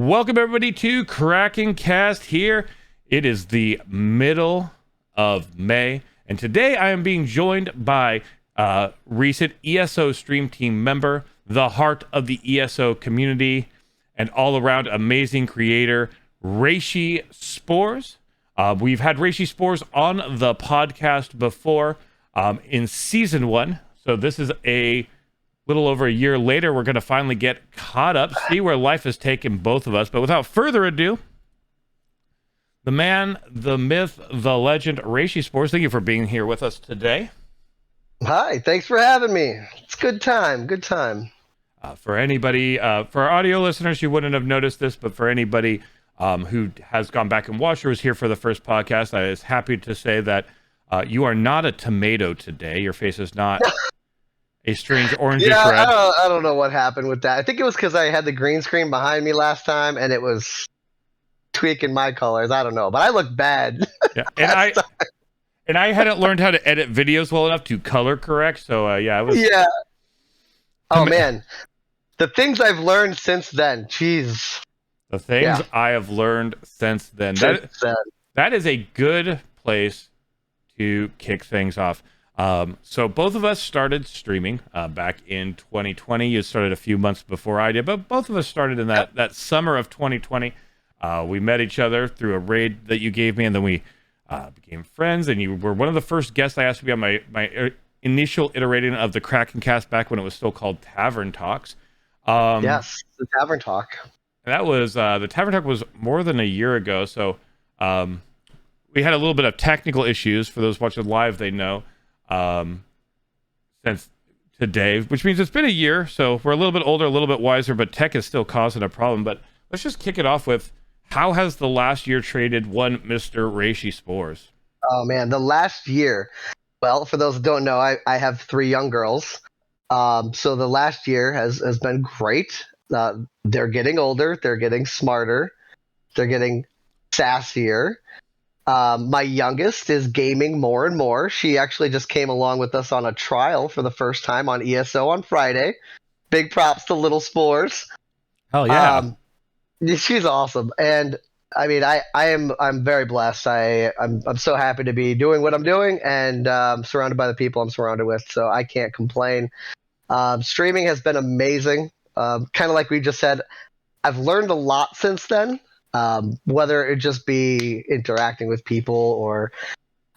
Welcome everybody to Kraken Cast here. It is the middle of May, and today I am being joined by recent ESO Stream Team member, the heart of the ESO community, and all-around amazing creator, Reishi Spores. We've had Reishi Spores on the podcast before in season 1, so this is a little over a year later. We're going to finally get caught up, see where life has taken both of us. But without further ado, the man, the myth, the legend, Reishi Spores, thank you for being here with us today. Hi, thanks for having me. It's good time. For anybody, for our audio listeners, you wouldn't have noticed this, but for anybody who has gone back and watched or was here for the first podcast, I was happy to say that you are not a tomato today. Your face is not a strange orangish red. I don't know what happened with that. I think it was because I had the green screen behind me last time, and it was tweaking my colors. I don't know, but I look bad. Yeah, and I hadn't learned how to edit videos well enough to color correct. So yeah, it was. Yeah. Oh man, the things I've learned since then. Jeez. The things I have learned since then. That is a good place to kick things off. So both of us started streaming back in 2020. You started a few months before I did, but both of us started in that summer of 2020. We met each other through a raid that you gave me, and then we became friends, and you were one of the first guests I asked to be on my initial iteration of the Kraken Cast back when it was still called Tavern Talks. Yes, the Tavern Talk. That was, the Tavern Talk was more than a year ago, so we had a little bit of technical issues. For those watching live, they know. Since today, which means it's been a year, so we're a little bit older, a little bit wiser, but tech is still causing a problem. But let's just kick it off with, how has the last year traded one Mr. Reishi Spores? Oh man, the last year. Well, for those who don't know, I have 3 young girls. So the last year has been great. They're getting older, they're getting smarter, they're getting sassier. My youngest is gaming more and more. She actually just came along with us on a trial for the first time on ESO on Friday. Big props to Little Spores. Hell yeah. She's awesome. And I mean, I'm very blessed. I'm so happy to be doing what I'm doing, and surrounded by the people I'm surrounded with. So I can't complain. Streaming has been amazing. Kind of like we just said, I've learned a lot since then. Whether it just be interacting with people or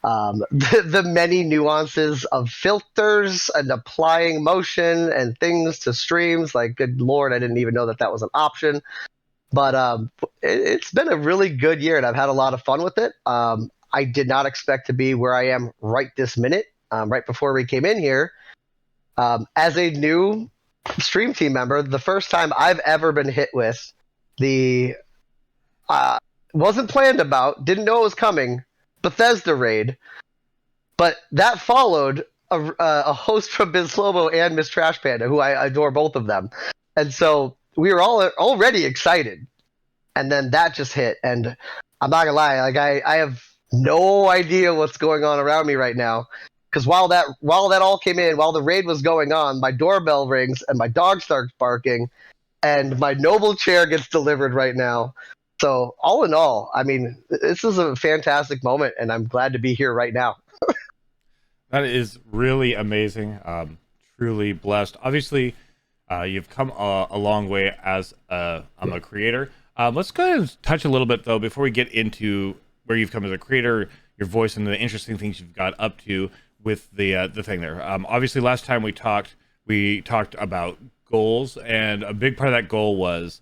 the many nuances of filters and applying motion and things to streams. Like, good Lord, I didn't even know that was an option. But it's been a really good year, and I've had a lot of fun with it. I did not expect to be where I am right this minute, right before we came in here. As a new Stream Team member, the first time I've ever been hit with the wasn't planned about, didn't know it was coming, Bethesda raid, but that followed a host from Biz Lobo and Miss Trash Panda, who I adore both of them, and so we were all already excited, and then that just hit, and I'm not gonna lie, like I have no idea what's going on around me right now, because while that all came in, while the raid was going on, my doorbell rings and my dog starts barking, and my noble chair gets delivered right now. So all in all, I mean, this is a fantastic moment, and I'm glad to be here right now. That is really amazing. Truly blessed. Obviously, you've come a long way as I'm a creator. Let's go ahead and touch a little bit, though, before we get into where you've come as a creator, your voice, and the interesting things you've got up to with the thing there. Obviously, last time we talked about goals, and a big part of that goal was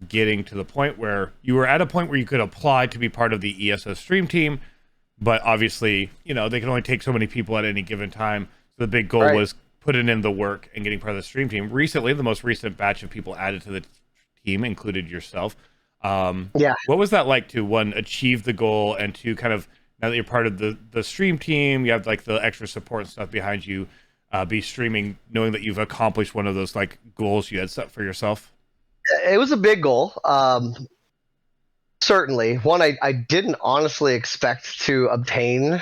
getting to the point where you were at a point where you could apply to be part of the ESO Stream Team, but obviously, they can only take so many people at any given time. So the big goal was putting in the work and getting part of the Stream Team. Recently, the most recent batch of people added to the team included yourself. What was that like to, one, achieve the goal, and two, kind of, now that you're part of the Stream Team, you have like the extra support and stuff behind you, be streaming, knowing that you've accomplished one of those like goals you had set for yourself? It was a big goal. Certainly. One I didn't honestly expect to obtain,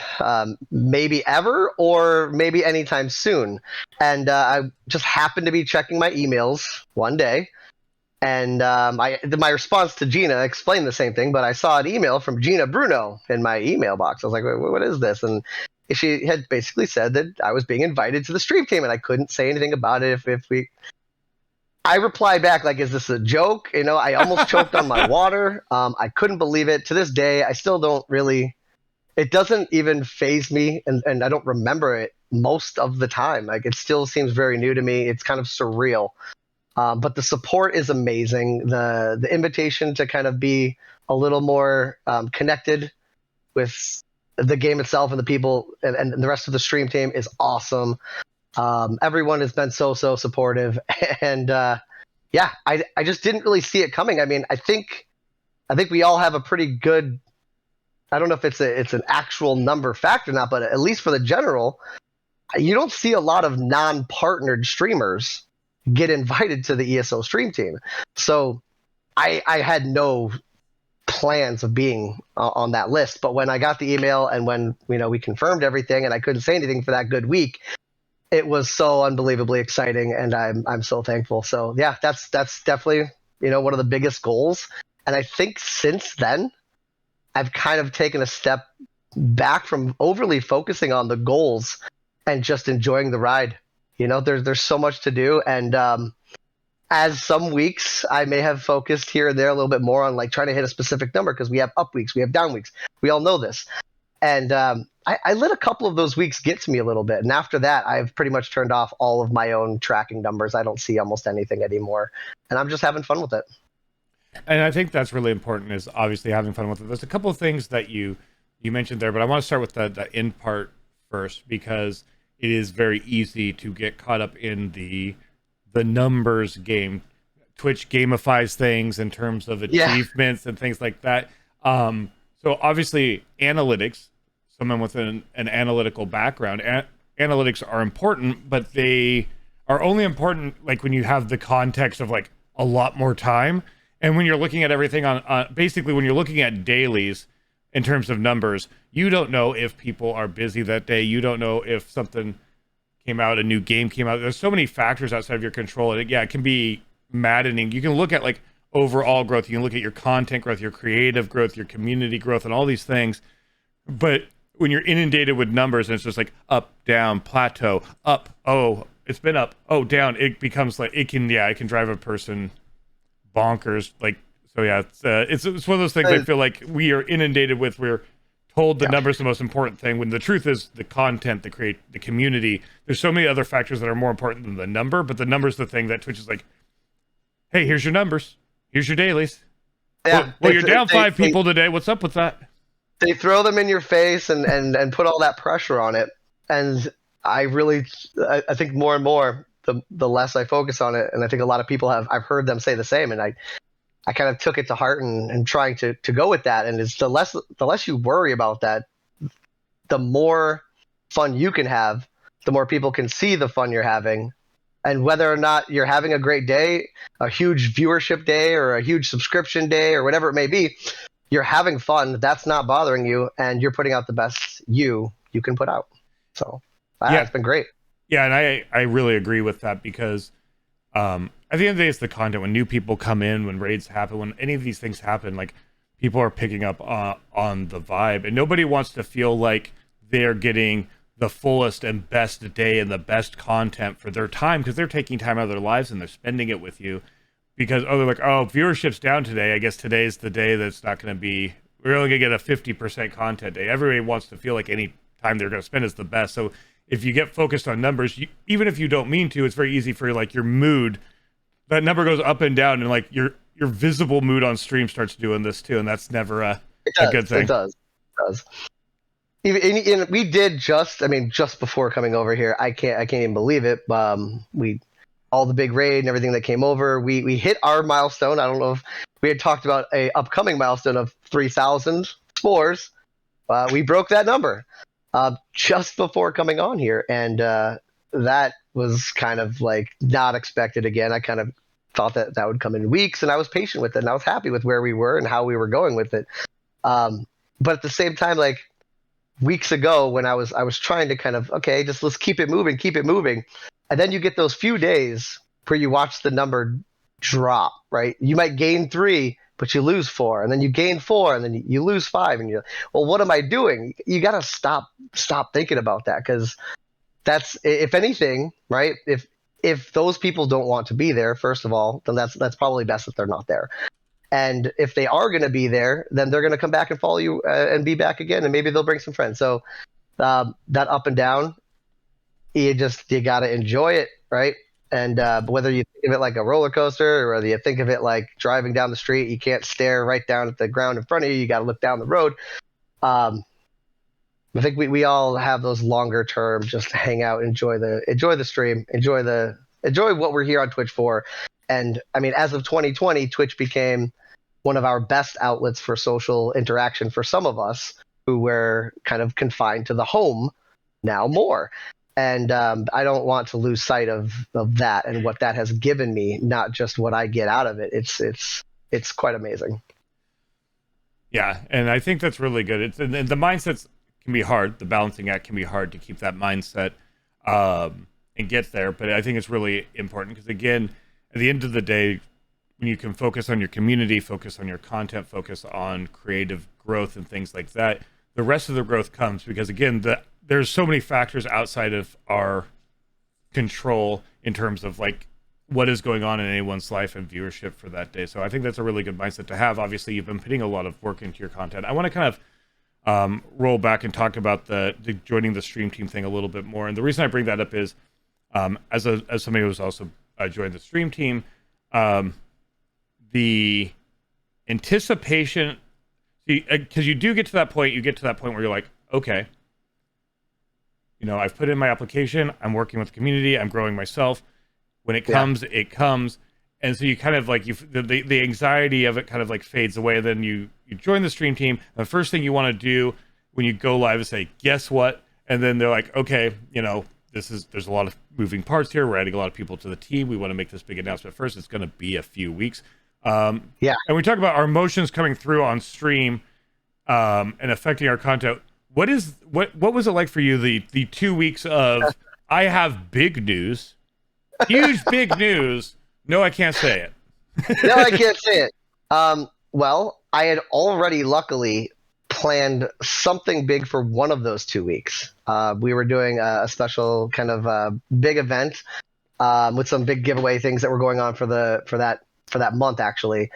maybe ever, or maybe anytime soon. And I just happened to be checking my emails one day, And my response to Gina explained the same thing, but I saw an email from Gina Bruno in my email box. I was like, what is this? And she had basically said that I was being invited to the stream team, and I couldn't say anything about it. I replied back like, "Is this a joke?" I almost choked on my water. I couldn't believe it. To this day, I still don't really. It doesn't even faze me, and I don't remember it most of the time. Like, it still seems very new to me. It's kind of surreal. But the support is amazing. The invitation to kind of be a little more connected with the game itself and the people and the rest of the stream team is awesome. Everyone has been so supportive, and yeah, I just didn't really see it coming. I mean, I think we all have a pretty good. I don't know if it's an actual number fact or not, but at least for the general, you don't see a lot of non-partnered streamers get invited to the ESO Stream Team. So I had no plans of being on that list, but when I got the email and when we confirmed everything and I couldn't say anything for that good week, it was so unbelievably exciting, and I'm so thankful. So yeah, that's definitely one of the biggest goals. And I think since then, I've kind of taken a step back from overly focusing on the goals and just enjoying the ride. There's so much to do, and as some weeks I may have focused here and there a little bit more on like trying to hit a specific number, because we have up weeks, we have down weeks, we all know this. And I let a couple of those weeks get to me a little bit, and after that I've pretty much turned off all of my own tracking numbers. I don't see almost anything anymore, and I'm just having fun with it. And I think that's really important, is obviously having fun with it. There's a couple of things that you mentioned there, but I want to start with the end part first, because it is very easy to get caught up in the numbers game. Twitch gamifies things in terms of achievements and things like that. So obviously analytics, someone with an analytical background, analytics are important, but they are only important like when you have the context of like a lot more time. And when you're looking at everything on basically when you're looking at dailies in terms of numbers, you don't know if people are busy that day. You don't know if something came out, a new game came out. There's so many factors outside of your control. And it can be maddening. You can look at like overall growth. You can look at your content growth, your creative growth, your community growth, and all these things. But when you're inundated with numbers and it's just like up, down, plateau, up, oh, it's been up, oh, down, it becomes like, it can drive a person bonkers. Like, so yeah, it's one of those things I feel like we are inundated with. We're told the number is the most important thing, when the truth is the content, the community. There's so many other factors that are more important than the number, but the number's the thing that Twitch is like, hey, here's your numbers, here's your dailies. Yeah, well, you're down five people today. What's up with that? They throw them in your face and put all that pressure on it. And I think more and more, the less I focus on it, and I think a lot of people I've heard them say the same, and I kind of took it to heart and trying to go with that. And it's the less you worry about that, the more fun you can have, the more people can see the fun you're having. And whether or not you're having a great day, a huge viewership day, or a huge subscription day, or whatever it may be, you're having fun. That's not bothering you, and you're putting out the best you can put out. So it's been great. Yeah, and I really agree with that, because at the end of the day, it's the content. When new people come in, when raids happen, when any of these things happen, like, people are picking up on the vibe, and nobody wants to feel like they're getting the fullest and best day and the best content for their time, because they're taking time out of their lives and they're spending it with you. Because they're like, oh, viewership's down today, I guess today's the day that's not going to be, we're only going to get a 50% content day. Everybody wants to feel like any time they're going to spend is the best. So if you get focused on numbers, even if you don't mean to, it's very easy for like your mood, that number goes up and down, and like your visible mood on stream starts doing this too, and that's never a good thing. It does. Even we did just before coming over here, I can't even believe it. All the big raid and everything that came over, we hit our milestone. I don't know if we had talked about a upcoming milestone of 3,000 spores. We broke that number just before coming on here, and that was kind of like not expected. Again, I kind of thought that would come in weeks, and I was patient with it, and I was happy with where we were and how we were going with it. But at the same time, like weeks ago, when I was trying to kind of, okay, let's keep it moving, and then you get those few days where you watch the number drop, right? You might gain 3, but you lose 4, and then you gain 4, and then you lose 5, and you're, well, what am I doing? You got to stop thinking about that, because that's, if anything, right? If those people don't want to be there, first of all, then that's probably best that they're not there. And if they are going to be there, then they're going to come back and follow you and be back again, and maybe they'll bring some friends. So that up and down, you got to enjoy it, right? And whether you think of it like a roller coaster, or whether you think of it like driving down the street, you can't stare right down at the ground in front of you. You got to look down the road. I think we all have those longer term, just hang out, enjoy the stream, enjoy what we're here on Twitch for. And I mean, as of 2020, Twitch became one of our best outlets for social interaction for some of us who were kind of confined to the home now more. And I don't want to lose sight of that and what that has given me, not just what I get out of it. It's quite amazing. Yeah, and I think that's really good. And the mindsets can be hard. The balancing act can be hard to keep that mindset and get there. But I think it's really important because, again, at the end of the day, when you can focus on your community, focus on your content, focus on creative growth and things like that, the rest of the growth comes because, again, there's so many factors outside of our control in terms of like what is going on in anyone's life and viewership for that day. So I think that's a really good mindset to have. Obviously, you've been putting a lot of work into your content. I want to kind of roll back and talk about the joining the stream team thing a little bit more. And the reason I bring that up is as somebody who's also joined the stream team, the anticipation, because you do get to that point, where you're like, okay, you know, I've put in my application, I'm working with the community, I'm growing myself. When it comes, it comes. And so you kind of like, the anxiety of it kind of like fades away. Then you join the stream team. The first thing you want to do when you go live is say, guess what? And then they're like, okay, you know, there's a lot of moving parts here. We're adding a lot of people to the team. We want to make this big announcement first. It's going to be a few weeks. And we talk about our emotions coming through on stream and affecting our content. What was it like for you, the 2 weeks of, I have big news, huge big news. No, I can't say it. No, I can't say it. Well, I had already luckily planned something big for one of those 2 weeks. We were doing a special kind of big event with some big giveaway things that were going on for that month, actually.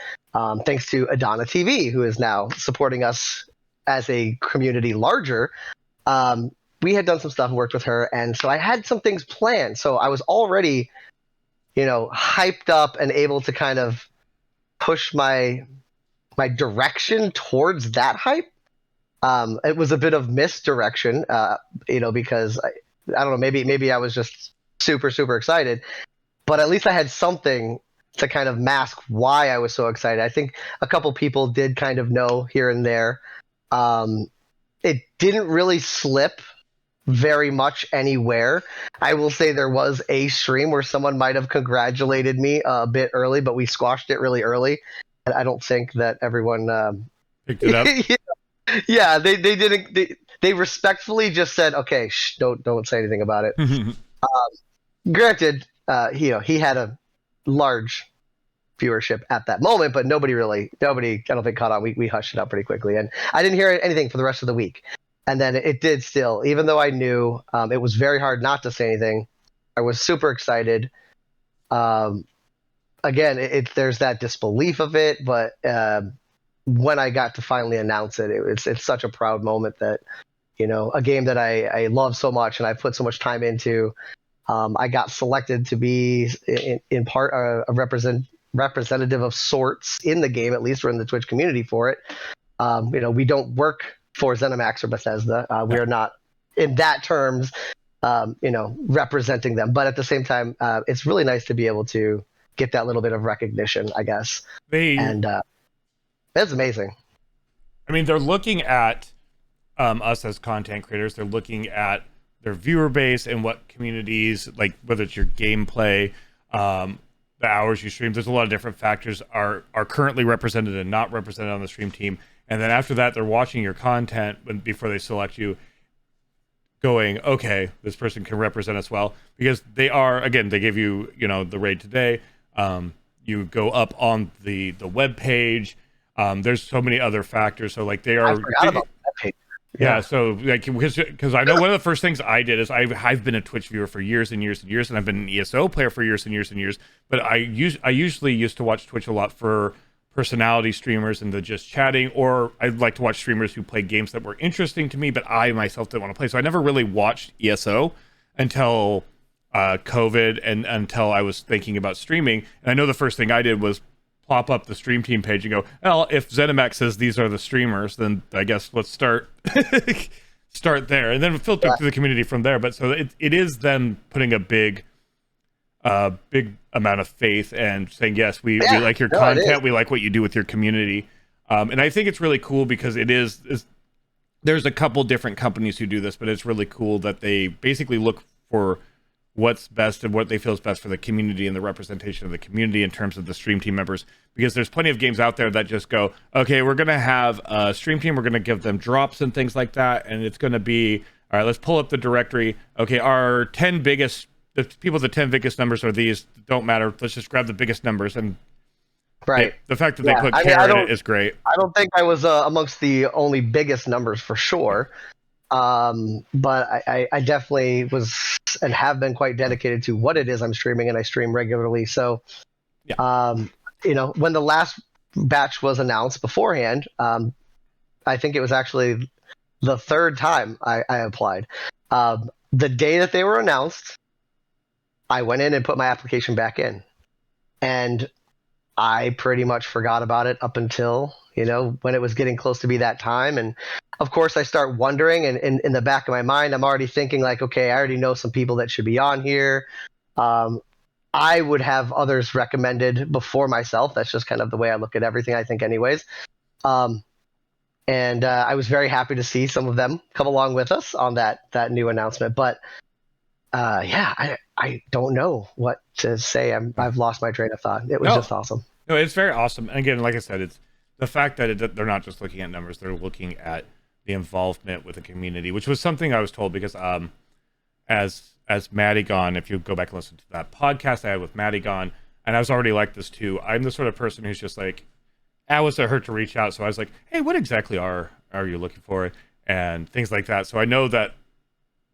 Thanks to Adana TV, who is now supporting us as a community larger. We had done some stuff and worked with her, and so I had some things planned. So I was already, you know, hyped up and able to kind of push my direction towards that hype. It was a bit of misdirection, you know, because I don't know, maybe I was just super, super excited, but at least I had something to kind of mask why I was so excited. I think a couple people did kind of know here and there. It didn't really slip very much anywhere. I will say there was a stream where someone might have congratulated me a bit early, but we squashed it really early. And I don't think that everyone picked it up. Yeah, they didn't. They respectfully just said, "Okay, don't say anything about it." Granted, he had a large viewership at that moment, but nobody I don't think caught on. We hushed it up pretty quickly, and I didn't hear anything for the rest of the week. And then it did still, even though I knew, it was very hard not to say anything. I was super excited. Again, there's that disbelief of it, but when I got to finally announce it, it's such a proud moment that, you know, a game that I love so much and I put so much time into, I got selected to be in part a representative of sorts in the game. At least we're in the Twitch community for it. You know, we don't work for ZeniMax or Bethesda. We are not, in that terms, you know, representing them. But at the same time, it's really nice to be able to get that little bit of recognition, I guess. And that's amazing. I mean, they're looking at us as content creators. They're looking at their viewer base and what communities, like whether it's your gameplay, the hours you stream. There's a lot of different factors are currently represented and not represented on the stream team. And then after that, they're watching your content before they select you, going, okay, this person can represent us well. Because they are, again, they give you, you know, the raid today. you go up on the web page. There's so many other factors. So like they I are. forgot about that page. Yeah, so like because I know one of the first things I did is I've been a Twitch viewer for years and years and years, and I've been an ESO player for years and years and years. But I usually used to watch Twitch a lot for personality streamers and the just chatting, or I'd like to watch streamers who play games that were interesting to me, but I myself didn't want to play. So I never really watched ESO until COVID and until I was thinking about streaming. And I know the first thing I did was plop up the Stream Team page and go, well, if ZeniMax says these are the streamers, then I guess let's start there, and then filter through the community from there. But so it is then putting a big amount of faith and saying, yes, we like your content, we like what you do with your community, and I think it's really cool because there's a couple different companies who do this, but it's really cool that they basically look for what's best and what they feel is best for the community and the representation of the community in terms of the Stream Team members, because there's plenty of games out there that just go, okay, we're going to have a Stream Team, we're going to give them drops and things like that, and it's going to be, all right, let's pull up the directory. Okay, our 10 biggest, the 10 biggest numbers are these, don't matter, let's just grab the biggest numbers. And right, the fact that they put care in it is great. I don't think I was amongst the only biggest numbers for sure. But I definitely was and have been quite dedicated to what it is I'm streaming, and I stream regularly. So, you know, when the last batch was announced beforehand, I think it was actually the third time I applied. The day that they were announced, I went in and put my application back in, and I pretty much forgot about it up until, you know, when it was getting close to be that time. And of course I start wondering, and in the back of my mind, I'm already thinking like, okay, I already know some people that should be on here. I would have others recommended before myself. That's just kind of the way I look at everything, I think anyways. And I was very happy to see some of them come along with us on that new announcement. But I don't know what to say. I've lost my train of thought. It was just awesome. No, it's very awesome. And again, like I said, it's the fact that they're not just looking at numbers; they're looking at the involvement with the community, which was something I was told because as Madigan, if you go back and listen to that podcast I had with Madigan, and I was already like this too. I'm the sort of person who's just like, was it hurt to reach out? So I was like, hey, what exactly are you looking for? And things like that. So I know that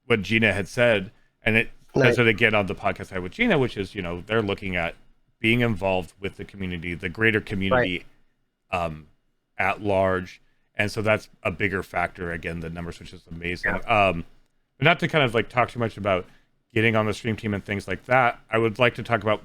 what Gina had said, and it says it again on the podcast I had with Gina, which is, you know, they're looking at being involved with the community, the greater community at large. And so that's a bigger factor, again, the numbers, which is amazing. But not to kind of like talk too much about getting on the Stream Team and things like that, I would like to talk about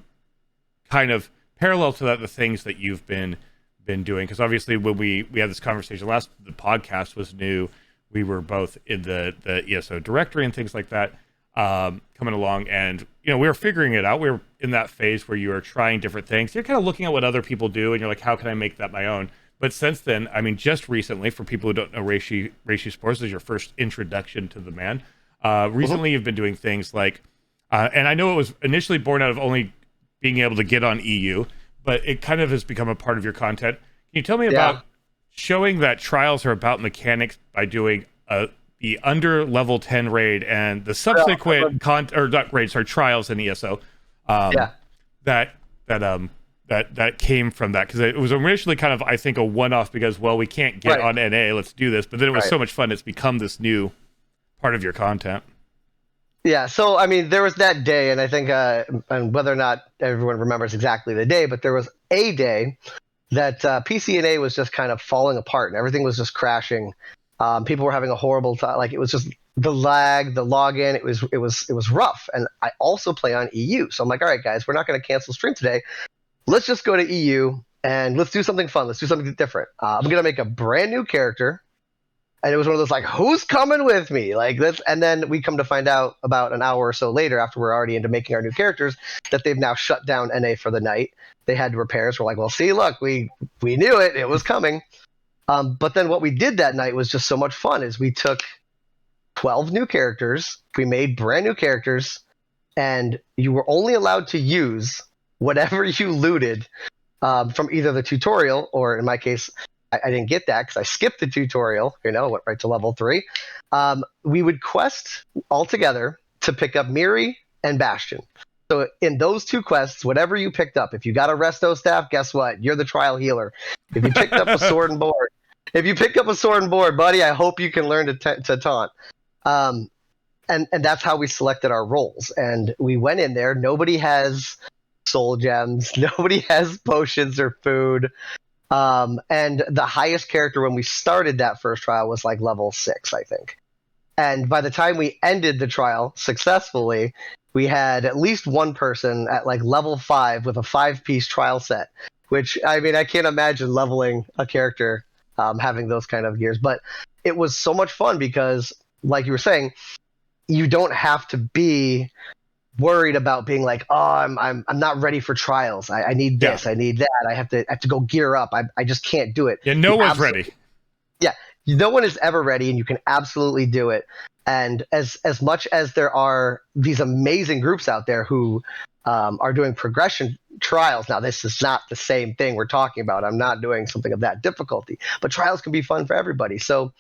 kind of parallel to that, the things that you've been doing. Because obviously when we had this conversation last, the podcast was new. We were both in the ESO directory and things like that, coming along. And, you know, we were figuring it out. We were in that phase where you are trying different things. You're kind of looking at what other people do, and you're like, how can I make that my own? But since then, I mean, just recently, for people who don't know, Reishi Sports is your first introduction to the man. Recently, you've been doing things like, and I know it was initially born out of only being able to get on EU, but it kind of has become a part of your content. Can you tell me about showing that trials are about mechanics by doing the under level 10 raid and the subsequent trials in ESO? That came from that, because it was originally kind of, I think, a one-off because, well, we can't get on NA, let's do this. But then it was so much fun, it's become this new part of your content. Yeah, so I mean, there was that day, and I think, and whether or not everyone remembers exactly the day, but there was a day that PCNA was just kind of falling apart, and everything was just crashing. People were having a horrible time. Like, it was just the lag, the login. It was rough. And I also play on EU, so I'm like, all right, guys, we're not going to cancel stream today. Let's just go to EU and let's do something fun. Let's do something different. I'm going to make a brand new character. And it was one of those like, who's coming with me? Like this. And then we come to find out about an hour or so later, after we're already into making our new characters, that they've now shut down NA for the night. They had repairs. We're like, well, see, look, we knew it. It was coming. But then what we did that night was just so much fun, is we took 12 new characters. We made brand new characters, and you were only allowed to use whatever you looted from either the tutorial, or in my case, I didn't get that because I skipped the tutorial, went right to level 3. We would quest all together to pick up Miri and Bastion. So in those two quests, whatever you picked up, if you got a resto staff, guess what? You're the trial healer. If you picked up a sword and board, buddy, I hope you can learn to taunt. And that's how we selected our roles. And we went in there. Nobody has soul gems. Nobody has potions or food. And the highest character when we started that first trial was like level 6, I think. And by the time we ended the trial successfully, we had at least one person at like level 5 with a 5-piece trial set, which, I mean, I can't imagine leveling a character having those kind of gears. But it was so much fun because, like you were saying, you don't have to be worried about being like, oh, I'm not ready for trials. I need this. I need that. I have to go gear up. I just can't do it. Yeah, no one's ready. Yeah, no one is ever ready, and you can absolutely do it. And as much as there are these amazing groups out there who are doing progression trials, now this is not the same thing we're talking about. I'm not doing something of that difficulty, but trials can be fun for everybody. So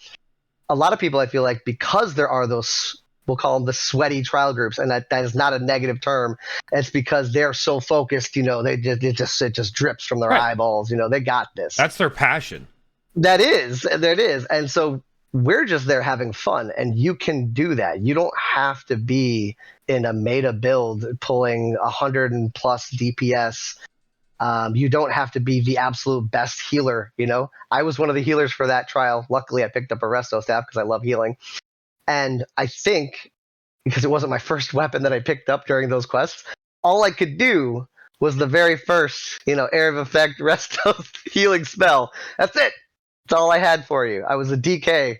a lot of people, I feel like, because there are those, we'll call them the sweaty trial groups, and that is not a negative term. It's because they're so focused, it just drips from their eyeballs. They got this. That's their passion. That is. And so we're just there having fun, and you can do that. You don't have to be in a meta build pulling 100 and plus DPS. You don't have to be the absolute best healer. I was one of the healers for that trial. Luckily, I picked up a resto staff because I love healing. And I think, because it wasn't my first weapon that I picked up during those quests, all I could do was the very first, area of effect resto healing spell. That's it. That's all I had for you. I was a DK,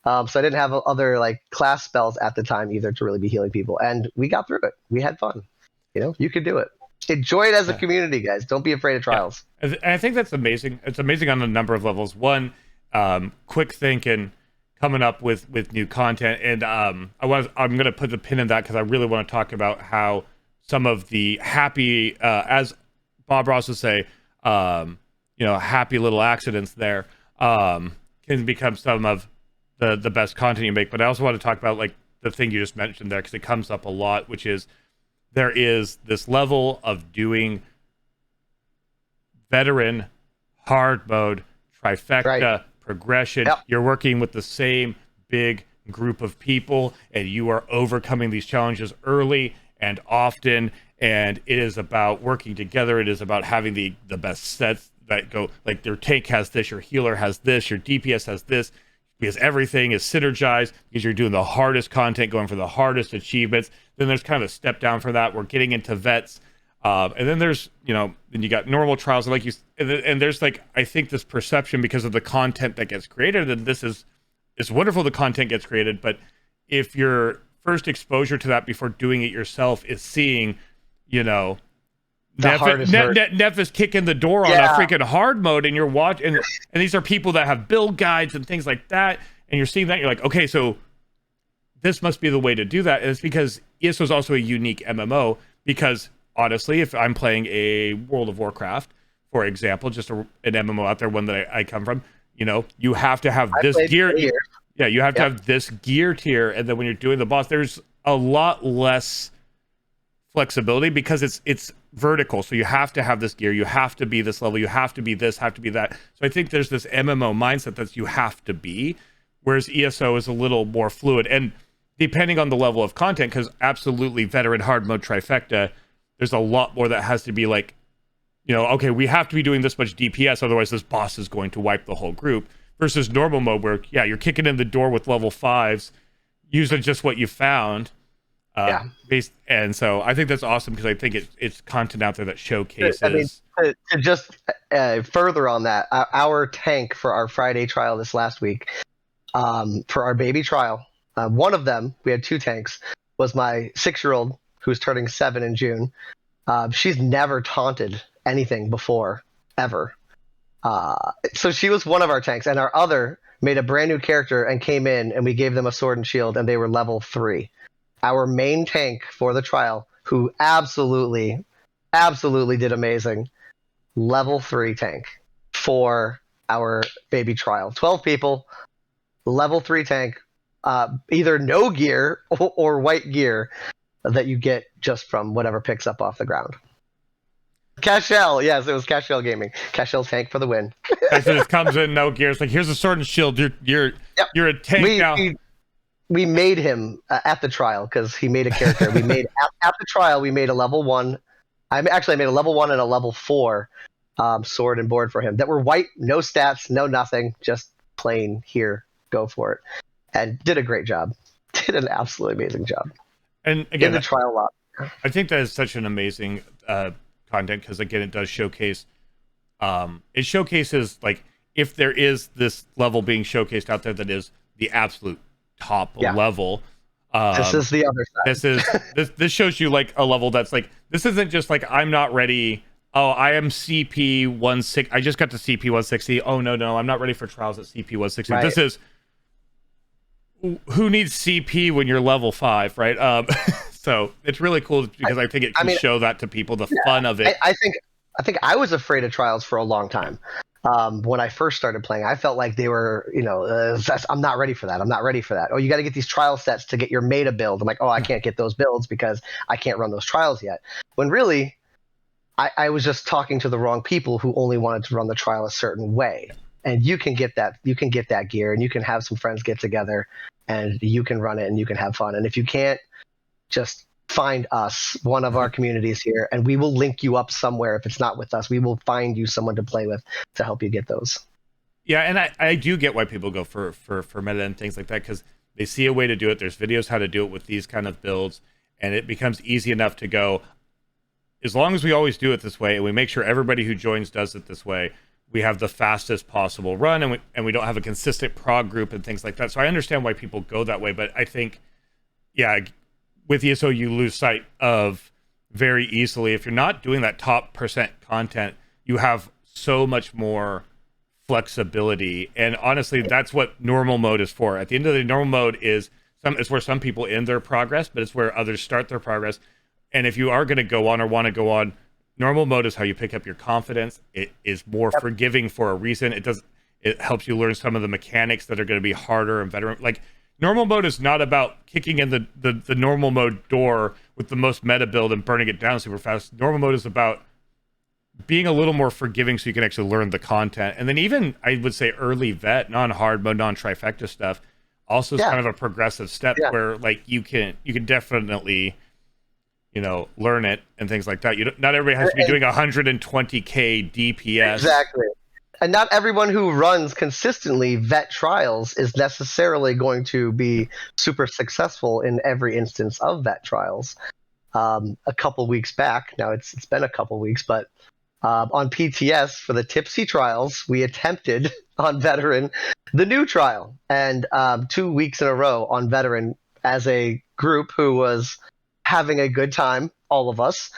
so I didn't have other like class spells at the time either to really be healing people. And we got through it. We had fun. You could do it. Enjoy it as a community, guys. Don't be afraid of trials. Yeah. And I think that's amazing. It's amazing on a number of levels. One, quick thinking, coming up with new content, and I'm going to put the pin in that because I really want to talk about how some of the happy, as Bob Ross would say, happy little accidents there can become some of the best content you make. But I also want to talk about like the thing you just mentioned there because it comes up a lot, which is there is this level of doing veteran hard mode trifecta progression. You're working with the same big group of people and you are overcoming these challenges early and often, and it is about working together. It is about having the best sets that go, like your tank has this, your healer has this, your DPS has this, because everything is synergized because you're doing the hardest content, going for the hardest achievements. Then there's kind of a step down for that. We're getting into vets. And then there's, then you got normal trials, and there's like, I think this perception because of the content that gets created, and it's wonderful the content gets created, but if your first exposure to that before doing it yourself is seeing, Neff is kicking the door on a freaking hard mode, and you're watching, and these are people that have build guides and things like that, and you're seeing that, you're like, okay, so this must be the way to do that. And it's because ESO is also a unique MMO, because honestly, if I'm playing a World of Warcraft, for example, just an MMO out there, one that I come from, you have to have this gear. Yeah, you have to have this gear tier, and then when you're doing the boss, there's a lot less flexibility because it's vertical. So you have to have this gear, you have to be this level, you have to be this, have to be that. So I think there's this MMO mindset that you have to be, whereas ESO is a little more fluid. And depending on the level of content, because absolutely veteran hard mode trifecta, there's a lot more that has to be like, okay, we have to be doing this much DPS, otherwise this boss is going to wipe the whole group. Versus normal mode where, you're kicking in the door with level 5s, using just what you found. And so I think that's awesome because I think it's content out there that showcases. I mean, to just further on that, our tank for our Friday trial this last week, for our baby trial, one of them, we had 2 tanks, was my 6-year-old who's turning 7 in June. She's never taunted anything before, ever. So she was one of our tanks, and our other made a brand new character and came in, and we gave them a sword and shield, and they were level 3. Our main tank for the trial, who absolutely did amazing, level 3 tank for our baby trial. 12 people, level 3 tank, either no gear or white gear. that you get just from whatever picks up off the ground. Cashel, yes, it was Cashel Gaming. Cashel tank for the win. Guy that just comes in, no gears. Like, here's a sword and shield. You're a tank now. We made him at the trial because he made a character. We made at the trial. We made a level 1. I made a level 1 and a level 4 sword and board for him that were white, no stats, no nothing, just plain. Here, go for it, and did a great job. Did an absolutely amazing job. And again, in the trial lot. I think that is such an amazing content because again, it does showcase. It showcases like if there is this level being showcased out there that is the absolute top level. This is the other side. This shows you like a level that's like this isn't just like I'm not ready. Oh, I am CP 160. I just got to CP 160. Oh no, I'm not ready for trials at CP 160. Right. This is who needs CP when you're level 5, right? So it's really cool because I think it can show that to people, the fun of it. I think I was afraid of trials for a long time. When I first started playing, I felt like they were, I'm not ready for that. I'm not ready for that. Oh, you got to get these trial sets to get your meta build. I'm like, oh, I can't get those builds because I can't run those trials yet. When really, I was just talking to the wrong people who only wanted to run the trial a certain way. And you can get that. You can get that gear, and you can have some friends get together, and you can run it, and you can have fun. And if you can't, just find us, one of our communities here, and we will link you up somewhere. If it's not with us, we will find you someone to play with to help you get those. Yeah, and I do get why people go for meta and things like that because they see a way to do it. There's videos how to do it with these kind of builds, and it becomes easy enough to go, as long as we always do it this way, and we make sure everybody who joins does it this way, we have the fastest possible run, and we don't have a consistent prog group and things like that. So I understand why people go that way, but I think, yeah, with ESO, you lose sight of very easily. If you're not doing that top percent content, you have so much more flexibility. And honestly, that's what normal mode is for. At the end of the day, normal mode is where some people end their progress, but it's where others start their progress. And if you are going to go on or want to go on, normal mode is how you pick up your confidence. It is more forgiving for a reason. It helps you learn some of the mechanics that are going to be harder and better. Like, normal mode is not about kicking in the normal mode door with the most meta build and burning it down super fast. Normal mode is about being a little more forgiving so you can actually learn the content. And then even, I would say, early vet, non-hard mode, non-trifecta stuff also is kind of a progressive step where like you can definitely, learn it and things like that. Not everybody has to be doing 120k DPS. Exactly. And not everyone who runs consistently vet trials is necessarily going to be super successful in every instance of vet trials. A couple weeks back, now it's been a couple weeks, but on PTS for the Tipsy trials, we attempted on veteran the new trial, and 2 weeks in a row on veteran as a group who was having a good time, all of us.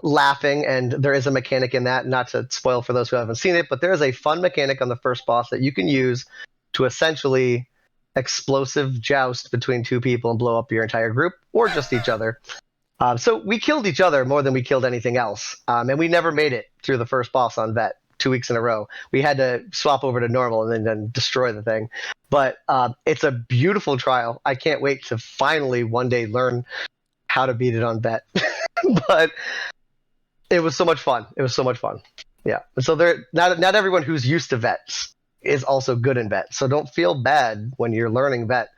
Laughing, and there is a mechanic in that, not to spoil for those who haven't seen it, but there is a fun mechanic on the first boss that you can use to essentially explosive joust between two people and blow up your entire group, or just each other. So we killed each other more than we killed anything else, and we never made it through the first boss on vet 2 weeks in a row. We had to swap over to normal and then destroy the thing. But it's a beautiful trial. I can't wait to finally one day learn how to beat it on vet. But it was so much fun. Yeah. So not everyone who's used to vets is also good in vet. So don't feel bad when you're learning vet.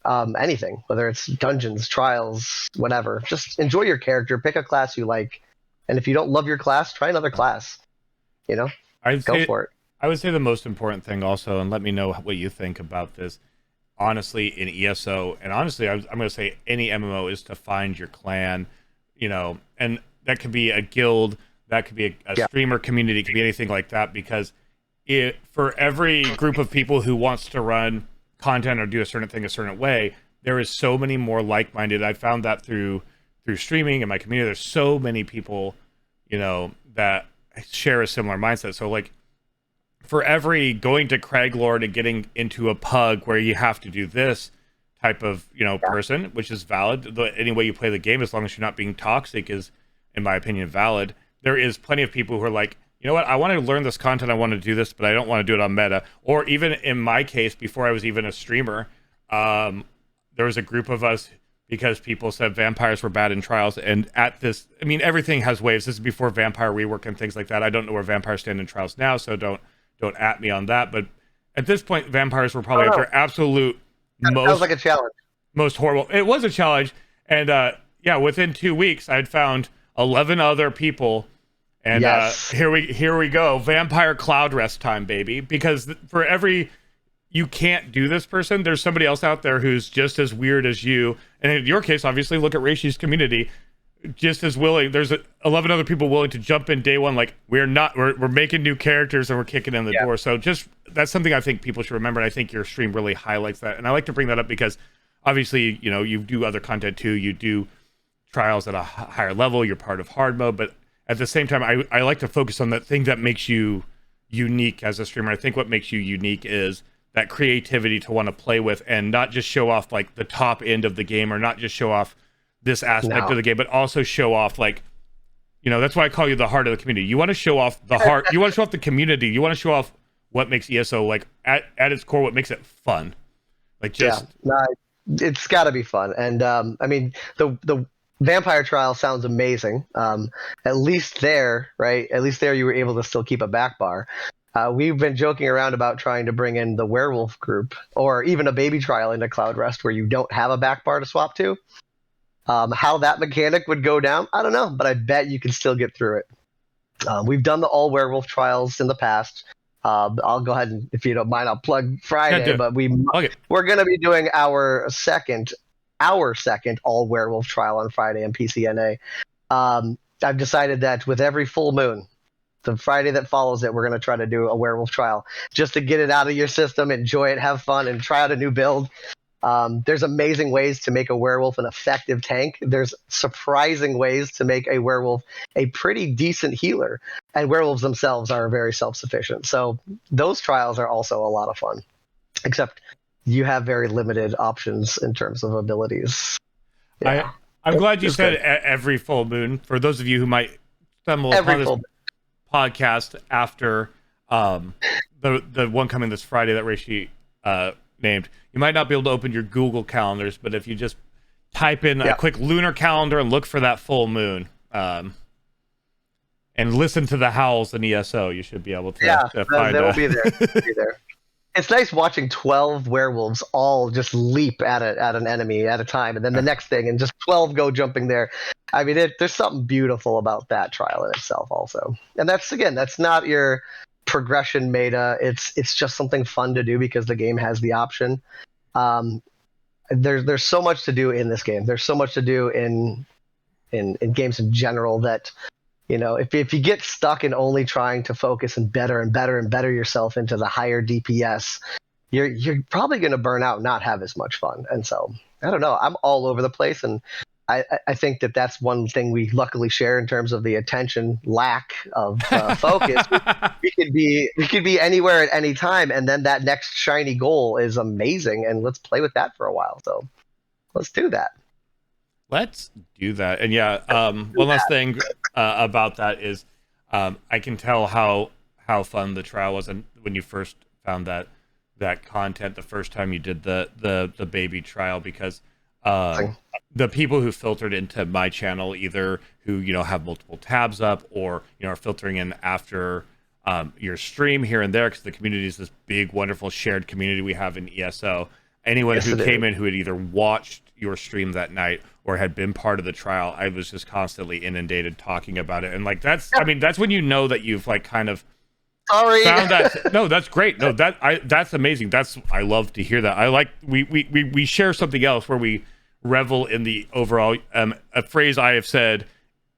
Anything, whether it's dungeons, trials, whatever. Just enjoy your character. Pick a class you like, and if you don't love your class, try another class. Go for it. I would say the most important thing also, and let me know what you think about this. Honestly, in ESO, and honestly, I'm going to say any MMO, is to find your clan. And that could be a guild, that could be a streamer community, it could be anything like that, because for every group of people who wants to run content or do a certain thing a certain way, there is so many more like-minded. I found that through streaming and my community. There's so many people, that share a similar mindset. So like, for every going to Craglord and getting into a pug where you have to do this type of person, which is valid. Any way you play the game, as long as you're not being toxic, is, in my opinion, valid. There is plenty of people who are like, you know what, I want to learn this content, I want to do this, but I don't want to do it on meta. Or even in my case, before I was even a streamer, there was a group of us because people said vampires were bad in trials. And at this, I mean, everything has waves. This is before vampire rework and things like that. I don't know where vampires stand in trials now, so don't at me on that. But at this point, vampires were probably at their absolute That sounds like a challenge. most horrible. It was a challenge, and yeah, within 2 weeks, I'd found 11 other people, and Yes. here we go, vampire cloud rest time, baby. Because for every you can't do this person, there's somebody else out there who's just as weird as you. And in your case, obviously, look at Reishi's community, just as willing. There's 11 other people willing to jump in day one. Like we're making new characters and we're kicking in the door. So just that's something I think people should remember. And I think your stream really highlights that. And I like to bring that up because obviously, you know, you do other content too. You do trials at a higher level. You're part of hard mode, but at the same time, I like to focus on that thing that makes you unique as a streamer. I think what makes you unique is that creativity to want to play with and not just show off like the top end of the game, or not just show off this aspect of the game, but also show off, like, you know, that's why I call you the heart of the community. You want to show off the heart. You want to show off the community. You want to show off what makes ESO, like, at its core, what makes it fun. Like, just it's got to be fun. And I mean, the vampire trial sounds amazing. At least there, right? At least there, you were able to still keep a back bar. We've been joking around about trying to bring in the werewolf group, or even a baby trial into Cloud Rest where you don't have a back bar to swap to. How that mechanic would go down, I don't know, but I bet you can still get through it. We've done the all werewolf trials in the past. I'll go ahead and, if you don't mind, I'll plug Friday, but we're going to be doing our second all werewolf trial on Friday in PCNA. I've decided that with every full moon, the Friday that follows it, we're going to try to do a werewolf trial just to get it out of your system, enjoy it, have fun, and try out a new build. There's amazing ways to make a werewolf an effective tank. There's surprising ways to make a werewolf a pretty decent healer. And werewolves themselves are very self-sufficient. So those trials are also a lot of fun. Except you have very limited options in terms of abilities. Yeah. I'm glad you said every full moon. For those of you who might stumble upon this podcast after the one coming this Friday that Reishi named, you might not be able to open your Google calendars, but if you just type in a quick lunar calendar and look for that full moon, and listen to the howls in ESO, you should be able to find they'll be there. They'll be there. It's nice watching 12 werewolves all just leap at an enemy at a time, and then the next thing, and just 12 go jumping there. I mean, there's something beautiful about that trial in itself also. And that's not your progression meta. It's just something fun to do because the game has the option. There's so much to do in this game. There's so much to do in games in general that, you know, if you get stuck in only trying to focus and better yourself into the higher DPS, you're probably going to burn out and not have as much fun. And so, I don't know. I'm all over the place, and I think that's one thing we luckily share in terms of the attention lack of focus. we could be anywhere at any time, and then that next shiny goal is amazing, and let's play with that for a while. So let's do that. Let's do that. And one last thing about that is I can tell how fun the trial was, and when you first found that content the first time you did the baby trial, because the people who filtered into my channel, either who, you know, have multiple tabs up, or, you know, are filtering in after your stream here and there, because the community is this big, wonderful shared community we have in ESO. Anyone who came in who had either watched your stream that night or had been part of the trial, I was just constantly inundated talking about it. And like, that's when you know that you've like kind of found that. No, that's great. No, that's amazing. I love to hear that. I like, we share something else where we revel in the overall, a phrase I have said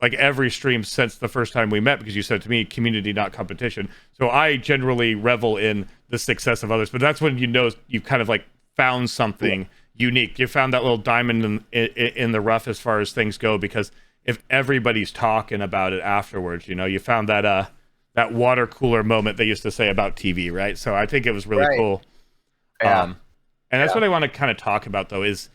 like every stream since the first time we met, because you said to me, community, not competition. So I generally revel in the success of others, but that's when you know you've kind of like found something unique. You found that little diamond in the rough as far as things go, because if everybody's talking about it afterwards, you know, you found that that water cooler moment they used to say about TV, right? So I think it was really cool. And that's what I want to kind of talk about, though, is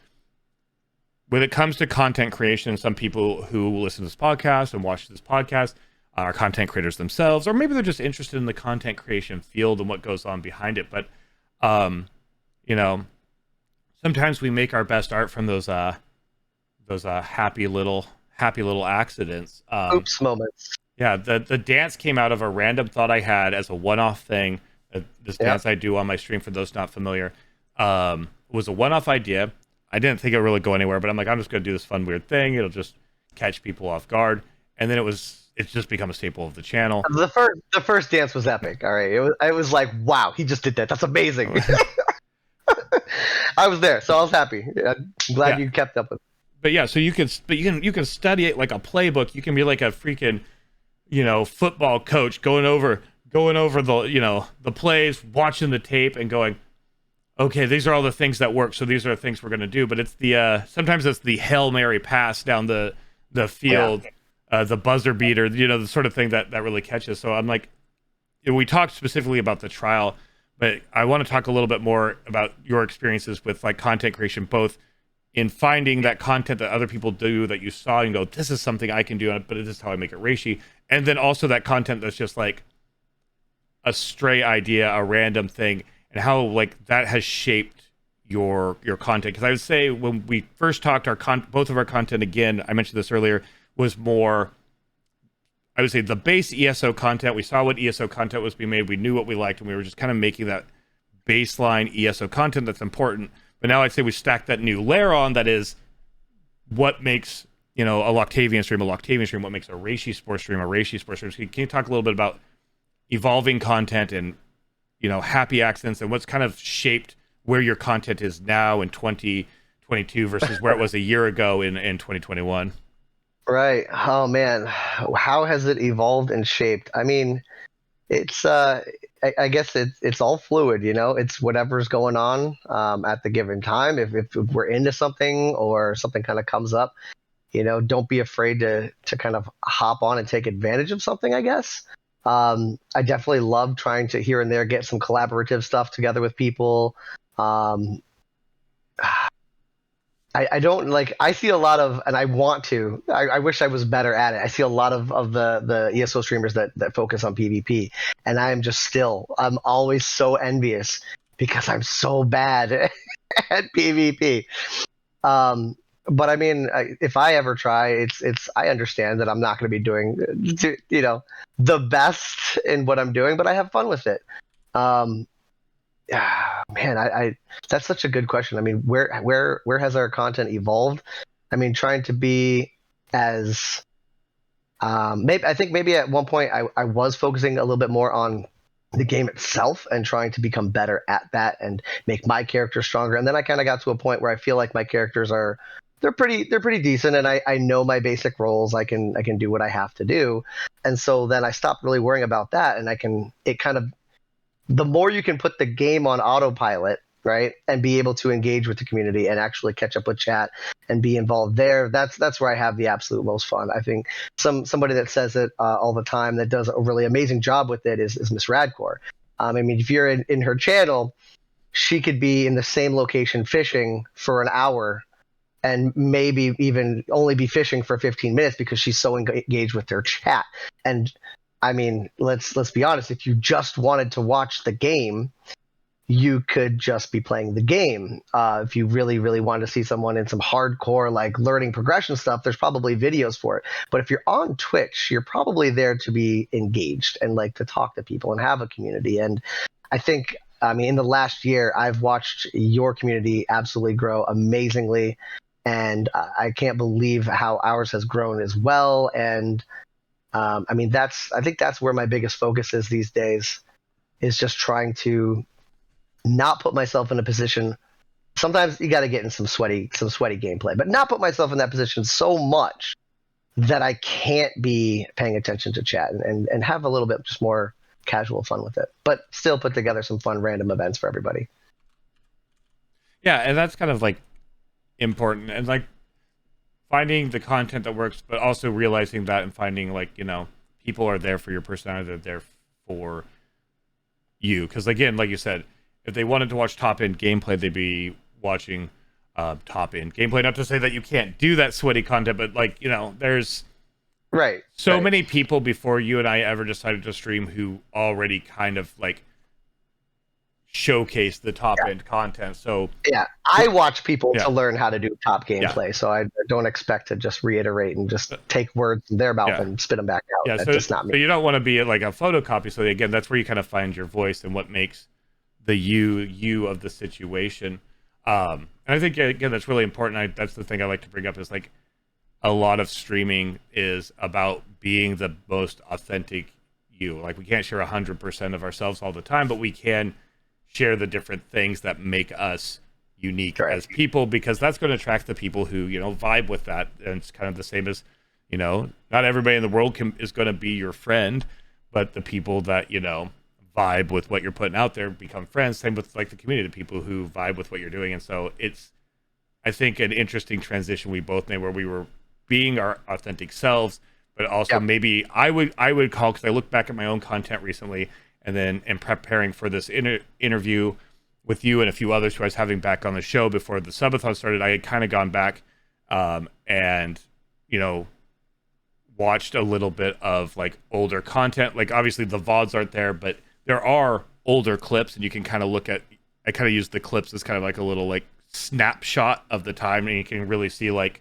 when it comes to content creation, some people who listen to this podcast and watch this podcast are content creators themselves, or maybe they're just interested in the content creation field and what goes on behind it. But, you know, sometimes we make our best art from those happy little accidents. Oops moments. Yeah, the dance came out of a random thought I had as a one-off thing. This dance I do on my stream, for those not familiar, was a one-off idea. I didn't think it would really go anywhere, but I'm like, I'm just going to do this fun, weird thing. It'll just catch people off guard. And then it's just become a staple of the channel. The first dance was epic. All right, I was like, wow, he just did that. That's amazing. I was there, so I was happy. I'm glad you kept up with it. But yeah, so you can study it like a playbook. You can be like a freaking, football coach going over the, the plays, watching the tape and going, okay, these are all the things that work. So these are the things we're going to do. But it's sometimes it's the Hail Mary pass down the field, the buzzer beater, the sort of thing that really catches. So I'm like, we talked specifically about the trial, but I want to talk a little bit more about your experiences with like content creation, both in finding that content that other people do that you saw and go, this is something I can do, but this is how I make it Reishi. And then also that content that's just like a stray idea, a random thing, and how like that has shaped your content. Because I would say when we first talked, both of our content, again, I mentioned this earlier, was more, I would say, the base ESO content. We saw what ESO content was being made. We knew what we liked, and we were just kind of making that baseline ESO content that's important. But now I'd say we stack that new layer on that is what makes, a Loctavian stream, what makes a Reishi sports stream, a Reishi sports stream. So can you talk a little bit about evolving content and, happy accidents and what's kind of shaped where your content is now in 2022 versus where it was a year ago in 2021? Right. Oh man, how has it evolved and shaped? I mean, it's I guess it's all fluid, it's whatever's going on at the given time. If we're into something or something kind of comes up, don't be afraid to kind of hop on and take advantage of something, I guess. I definitely love trying to here and there get some collaborative stuff together with people. I don't like, I see a lot of, and I want to, I wish I was better at it. I see a lot of the ESO streamers that focus on PvP, and I'm always so envious because I'm so bad at PvP. But I mean, if I ever try, I understand that I'm not going to be doing, the best in what I'm doing, but I have fun with it. Man, I that's such a good question. I mean, where has our content evolved? I mean, trying to be as maybe at one point I was focusing a little bit more on the game itself and trying to become better at that and make my character stronger. And then I kind of got to a point where I feel like my characters they're pretty decent, and I know my basic roles. I can do what I have to do, and so then I stopped really worrying about that, and the more you can put the game on autopilot, right, and be able to engage with the community and actually catch up with chat and be involved there, that's where I have the absolute most fun. I think somebody that says it all the time that does a really amazing job with it is Miss Radcore. I mean, if you're in her channel, she could be in the same location fishing for an hour and maybe even only be fishing for 15 minutes because she's so engaged with their chat. And I mean, let's be honest, if you just wanted to watch the game, you could just be playing the game. If you really, really wanted to see someone in some hardcore, like learning progression stuff, there's probably videos for it. But if you're on Twitch, you're probably there to be engaged and like to talk to people and have a community. And I think, I mean, in the last year, I've watched your community absolutely grow amazingly. And I can't believe how ours has grown as well. And I mean, I think that's where my biggest focus is these days, is just trying to not put myself in a position. Sometimes you got to get in some sweaty gameplay, but not put myself in that position so much that I can't be paying attention to chat and have a little bit just more casual fun with it, but still put together some fun random events for everybody. Yeah, and that's kind of like important, and like finding the content that works, but also realizing that and finding like, people are there for your personality, they're there for you. Because again, like you said, if they wanted to watch top-end gameplay, they'd be watching top-end gameplay. Not to say that you can't do that sweaty content, but like, there's many people before you and I ever decided to stream who already kind of like showcase the top end content. So yeah, I watch people Yeah. to learn how to do top gameplay, so I don't expect to just reiterate and just take words from their mouth and spit them back out. Yeah, That's so, just not me. so you don't want to be like a photocopy. So again, that's where you kind of find your voice and what makes the you of the situation. And I think again that's really important. That's the thing I like to bring up is like a lot of streaming is about being the most authentic you. Like we can't share 100% of ourselves all the time, but we can share the different things that make us unique as people, because that's going to attract the people who, you know, vibe with that. And it's kind of the same as, you know, not everybody in the world is going to be your friend, but the people that, you know, vibe with what you're putting out there become friends. Same with like the community, the people who vibe with what you're doing. And so it's, I think, an interesting transition we both made where we were being our authentic selves, but also maybe I would call, because I look back at my own content recently and then in preparing for this interview with you and a few others who I was having back on the show before the subathon started, I had kind of gone back and, you know, watched a little bit of like older content. Like obviously the VODs aren't there, but there are older clips and you can kind of look at, I kind of use the clips as kind of like a little like snapshot of the time, and you can really see like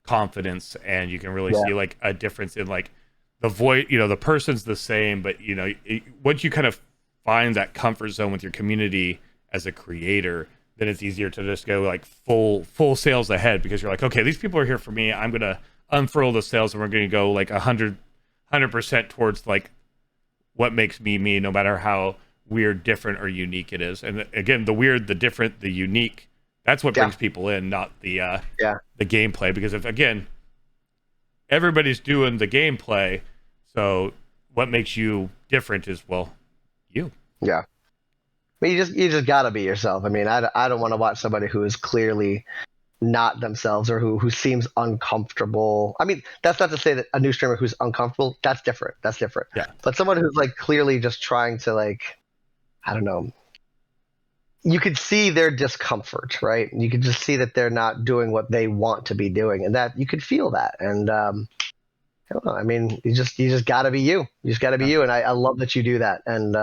confidence, and you can really see like a difference in like the voice. You know, the person's the same, but you know, once you kind of find that comfort zone with your community as a creator, then it's easier to just go like full sales ahead, because you're like, okay, these people are here for me. I'm gonna unfurl the sails, and we're gonna go like 100% towards like what makes me me, no matter how weird, different, or unique it is. And again, the weird, the different, the unique, that's what brings people in, not the gameplay. Because if, again, everybody's doing the gameplay, so what makes you different is, well, you. Yeah. I mean, you just gotta be yourself. I mean, I don't want to watch somebody who is clearly not themselves, or who seems uncomfortable. I mean, that's not to say that a new streamer who's uncomfortable, that's different. Yeah. But someone who's like clearly just trying to like, I don't know, you could see their discomfort, right? You could just see that they're not doing what they want to be doing, and that you could feel that. And I don't know. I mean, you just got to be you. You just got to be you, and I love that you do that. And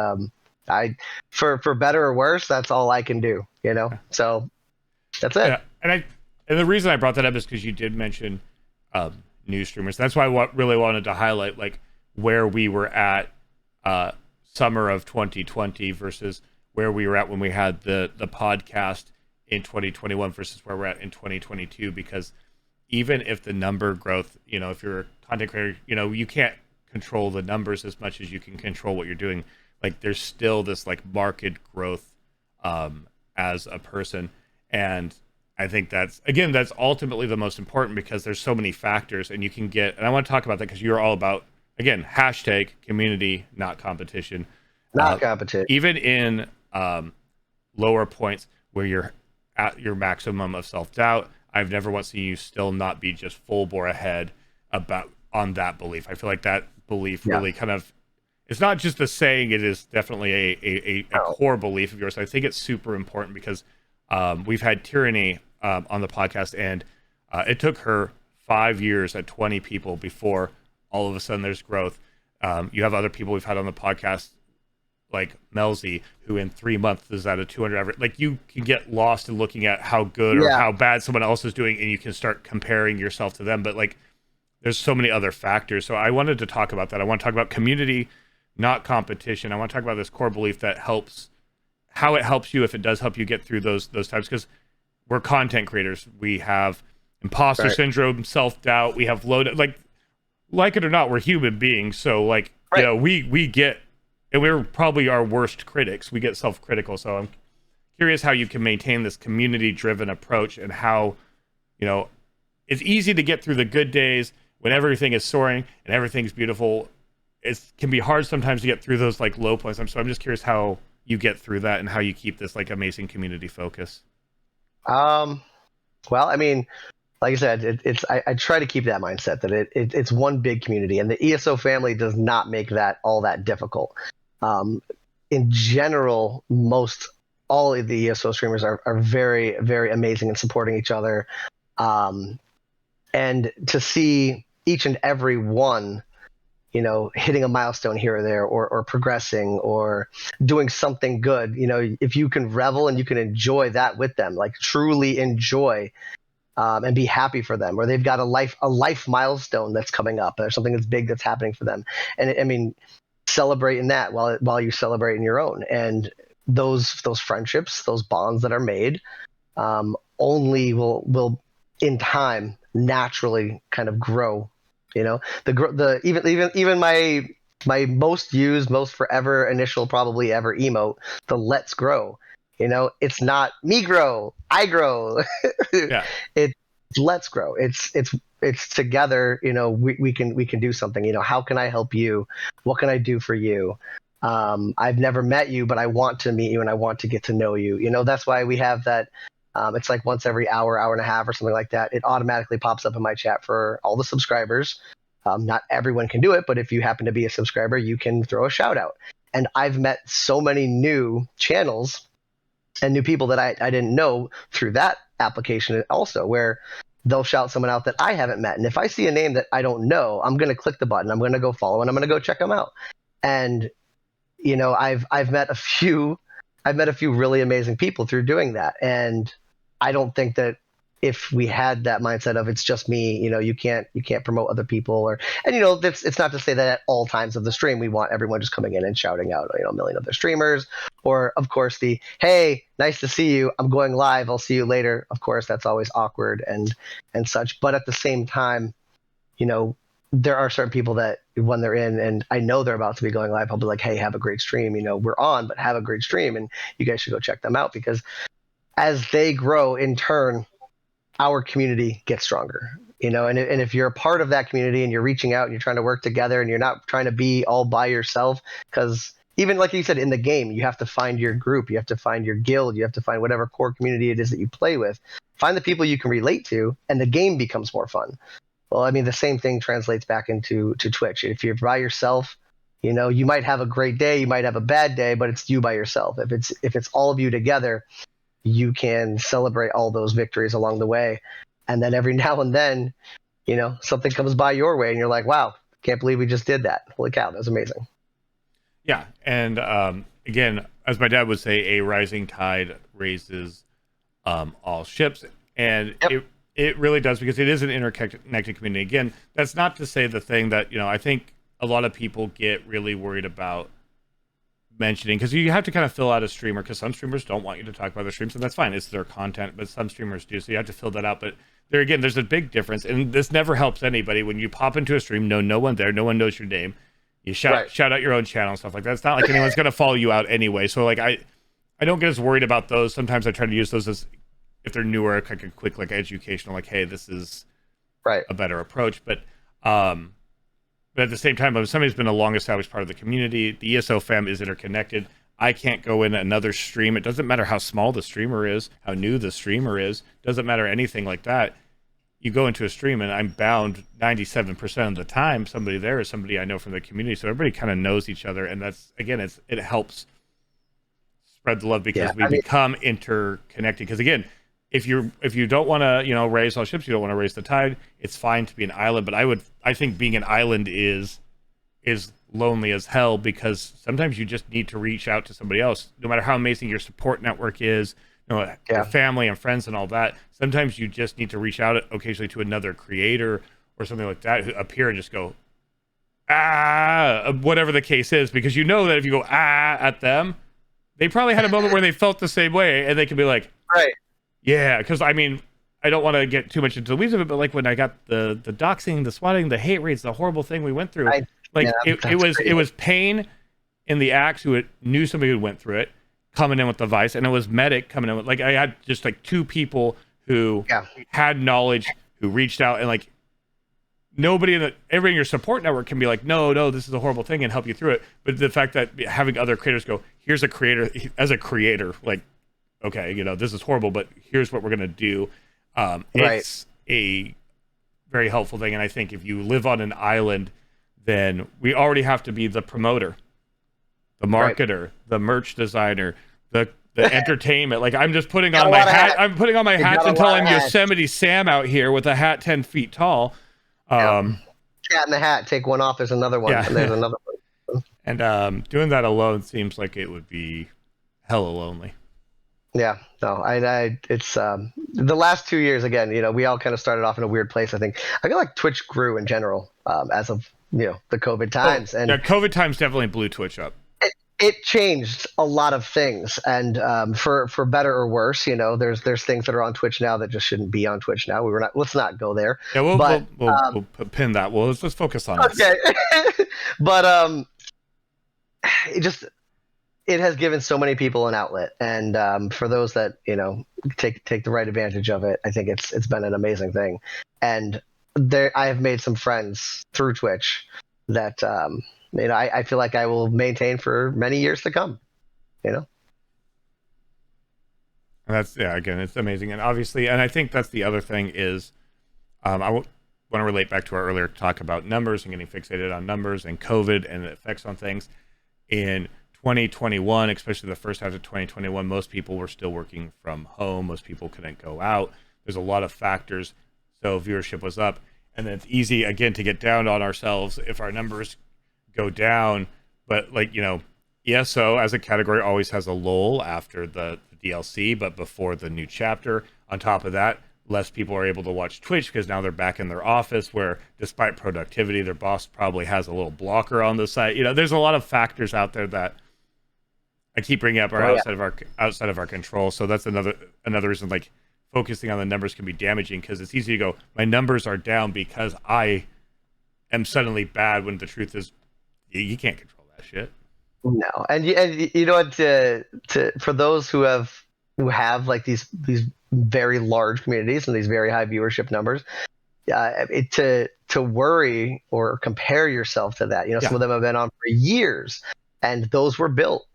I, for better or worse, that's all I can do. You know, so that's it. Yeah, and the reason I brought that up is because you did mention new streamers. That's why I really wanted to highlight like where we were at summer of 2020 versus where we were at when we had the podcast in 2021 versus where we're at in 2022. Because even if the number growth, you know, if you're a content creator, you know, you can't control the numbers as much as you can control what you're doing. Like there's still this like market growth as a person. And I think that's ultimately the most important, because there's so many factors, and you can get, and I want to talk about that because you're all about, again, hashtag community, not competition. Not competition. Even in lower points where you're at your maximum of self-doubt, I've never once seen you still not be just full bore ahead on that belief. I feel like that belief really kind of, it's not just a saying, it is definitely a core belief of yours. I think it's super important because we've had Tyranny on the podcast, and it took her 5 years at 20 people before all of a sudden there's growth. You have other people we've had on the podcast, like Melzy, who in 3 months is at a 200 average. Like you can get lost in looking at how good or how bad someone else is doing, and you can start comparing yourself to them. But like, there's so many other factors. So I wanted to talk about that. I want to talk about community, not competition. I want to talk about this core belief that helps, how it helps you, if it does help you get through those times. Because we're content creators. We have imposter syndrome, self-doubt. We have loaded, like it or not, we're human beings. So like, you know, we get, and we're probably our worst critics. We get self-critical. So I'm curious how you can maintain this community-driven approach, and how, you know, it's easy to get through the good days when everything is soaring and everything's beautiful. It can be hard sometimes to get through those like low points. So I'm just curious how you get through that and how you keep this like amazing community focus. Well, I mean, like I said, I try to keep that mindset that it's one big community, and the ESO family does not make that all that difficult. In general, all of the ESO streamers are very, very amazing in supporting each other. And to see each and every one, hitting a milestone here or there, or progressing, or doing something good. If you can revel and you can enjoy that with them, like truly enjoy, and be happy for them, or they've got a life milestone that's coming up, or something that's big that's happening for them. And I mean, celebrate in that while you celebrate in your own. And those friendships, those bonds that are made, only will in time naturally kind of grow. Even my most used, most forever initial probably ever emote, the let's grow. It's not me grow, I grow. Yeah. It's let's grow. It's together. We can do something. How can I help you? What can I do for you? I've never met you, but I want to meet you and I want to get to know you. That's why we have that. It's like once every hour and a half or something like that. It automatically pops up in my chat for all the subscribers. Not everyone can do it, but if you happen to be a subscriber, you can throw a shout out. And I've met so many new channels and new people that I didn't know through that application also, where they'll shout someone out that I haven't met. And if I see a name that I don't know, I'm going to click the button, I'm going to go follow, and I'm going to go check them out. And, I've met a few really amazing people through doing that. And I don't think that if we had that mindset of it's just me, you can't promote other people, it's not to say that at all times of the stream we want everyone just coming in and shouting out a million other streamers, or of course the hey, nice to see you, I'm going live, I'll see you later. Of course that's always awkward and such, but at the same time, there are certain people that when they're in and I know they're about to be going live, I'll be like, hey, have a great stream, we're on, but have a great stream, and you guys should go check them out, because as they grow in turn, our community gets stronger, and if you're a part of that community and you're reaching out and you're trying to work together and you're not trying to be all by yourself, because even like you said, in the game, you have to find your group, you have to find your guild, you have to find whatever core community it is that you play with, find the people you can relate to, and the game becomes more fun. Well, I mean, the same thing translates back into Twitch. If you're by yourself, you might have a great day, you might have a bad day, but it's you by yourself. If it's all of you together, you can celebrate all those victories along the way. And then every now and then, something comes by your way and you're like, wow, can't believe we just did that. Holy cow, that was amazing. Yeah. And again, as my dad would say, a rising tide raises all ships. And Yep. it really does, because it is an interconnected community. Again, that's not to say the thing that, I think a lot of people get really worried about mentioning, because you have to kind of fill out a streamer, because some streamers don't want you to talk about their streams, and that's fine, it's their content, but some streamers do, so you have to fill that out. But there's a big difference, and this never helps anybody. When you pop into a stream, no one there, no one knows your name, you shout out your own channel and stuff like that. It's not like anyone's gonna follow you out anyway, so like I don't get as worried about those. Sometimes I try to use those as, if they're newer, like a quick educational, like, hey, this is a better approach. But at the same time, if somebody's been a long established part of the community, the ESO fam is interconnected. I can't go in another stream. It doesn't matter how small the streamer is, how new the streamer is. Doesn't matter anything like that. You go into a stream and I'm bound 97% of the time. Somebody there is somebody I know from the community. So everybody kind of knows each other. And that's, again, it helps spread the love, because we become interconnected. Because again, if you don't want to raise all ships, you don't want to raise the tide, it's fine to be an island. But I think being an island is lonely as hell, because sometimes you just need to reach out to somebody else, no matter how amazing your support network is, your family and friends and all that. Sometimes you just need to reach out occasionally to another creator or something like that, who appear and just go whatever the case is, because that if you go at them, they probably had a moment where they felt the same way, and they can be like, yeah, because I mean, I don't want to get too much into the weeds of it, but like when I got the doxing, the swatting, the hate raids, the horrible thing we went through, it was pain in the axe who knew somebody who went through it, coming in with the vice, and it was medic coming in with, like, I had just like two people who had knowledge, who reached out, and like everybody in your support network can be like, no, this is a horrible thing, and help you through it. But the fact that having other creators go, here's a creator, as a creator, like, okay, this is horrible, but here's what we're going to do. It's a very helpful thing. And I think if you live on an island, then we already have to be the promoter, the marketer, the merch designer, the entertainment. Like, I'm just putting on my hat. I'm putting on my hats until I'm Yosemite Sam out here with a hat 10 feet tall. Cat in the Hat, take one off, there's another one, and there's another one. And doing that alone seems like it would be hella lonely. Yeah, no, it's the last 2 years again. We all kind of started off in a weird place. I think I feel like Twitch grew in general as of the COVID times, and yeah, COVID times definitely blew Twitch up. it changed a lot of things, and for better or worse. There's things that are on Twitch now that just shouldn't be on Twitch now. Let's not go there. Yeah, we'll pin that. Well, let's focus on this. Okay, but it has given so many people an outlet, and for those that take the right advantage of it, I think it's been an amazing thing. And I have made some friends through Twitch that I feel like I will maintain for many years to come. And that's again, it's amazing, and obviously, and I think that's the other thing is, I want to relate back to our earlier talk about numbers and getting fixated on numbers and COVID and the effects on things. In 2021, especially the first half of 2021, most people were still working from home. Most people couldn't go out. There's a lot of factors. So viewership was up. And then it's easy, again, to get down on ourselves if our numbers go down. But ESO as a category always has a lull after the DLC, but before the new chapter. On top of that, less people are able to watch Twitch because now they're back in their office where, despite productivity, their boss probably has a little blocker on the site. There's a lot of factors out there that I keep bringing up are outside of our control. So that's another reason, like, focusing on the numbers can be damaging, because it's easy to go, my numbers are down because I am suddenly bad, when the truth is you can't control that shit. No, and you know what? For those who have like these very large communities and these very high viewership numbers, to worry or compare yourself to that. Some of them have been on for years, and those were built.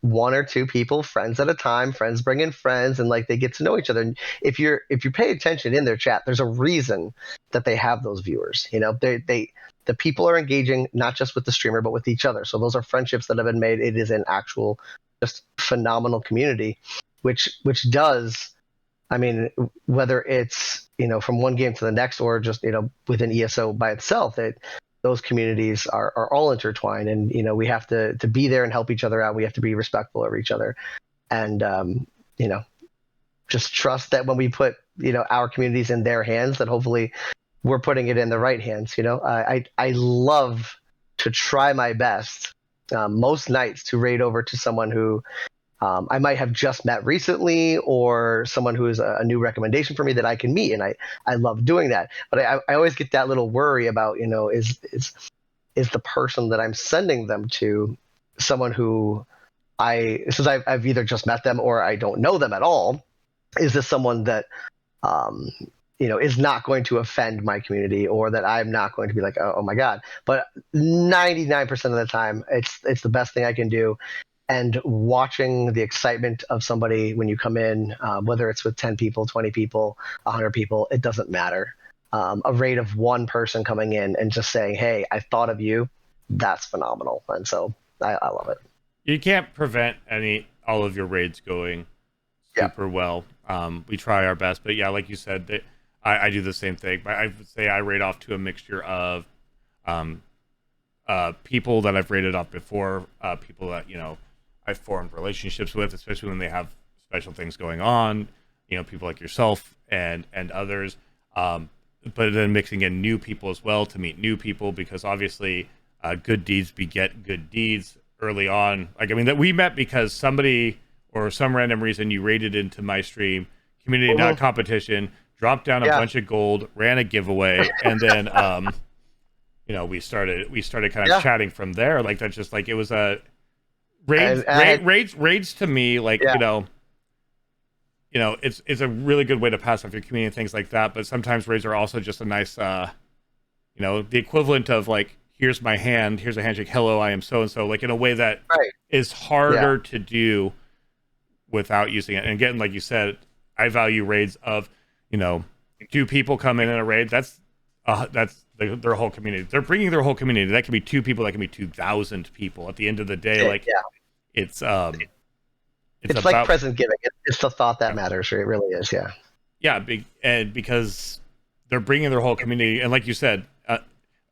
One or two people, friends at a time, friends bring in friends, and like they get to know each other. And if you pay attention in their chat, there's a reason that they have those viewers. The people are engaging not just with the streamer, but with each other. So those are friendships that have been made. It is an actual, just phenomenal community, which does, I mean, whether it's from one game to the next, or just within ESO by itself, those communities are all intertwined, and we have to be there and help each other out. We have to be respectful of each other, and just trust that when we put our communities in their hands, that hopefully we're putting it in the right hands. I love to try my best most nights to raid over to someone who I might have just met recently, or someone who is a new recommendation for me that I can meet. And I love doing that. But I always get that little worry about, is the person that I'm sending them to someone who since I've either just met them or I don't know them at all, is this someone that, is not going to offend my community, or that I'm not going to be like, oh my God. But 99% of the time, it's the best thing I can do. And watching the excitement of somebody when you come in, whether it's with 10 people, 20 people, 100 people, it doesn't matter. A rate of one person coming in and just saying, hey, I thought of you, that's phenomenal. And so I love it. You can't prevent all of your raids going super well. We try our best, but yeah, like you said, I do the same thing. I would say I raid off to a mixture of people that I've raided off before, people that I've formed relationships with, especially when they have special things going on, people like yourself and others, but then mixing in new people as well to meet new people, because obviously good deeds beget good deeds early on. Like, I mean, that we met because somebody or some random reason you raided into my stream, community, not competition, dropped down a bunch of gold, ran a giveaway, and then we started kind of chatting from there. Like, that's just like, it was a raids to me, like, it's a really good way to pass off your community and things like that. But sometimes raids are also just a nice, the equivalent of like, here's my hand, here's a handshake, hello, I am so and so, like in a way that is harder to do without using it. And again, like you said, I value raids of, two people come in a raid. That's their whole community. They're bringing their whole community. That can be 2 people. That can be 2,000 people. At the end of the day, it's like present giving. It's the thought that matters. It really is. Yeah. And because they're bringing their whole community, and like you said,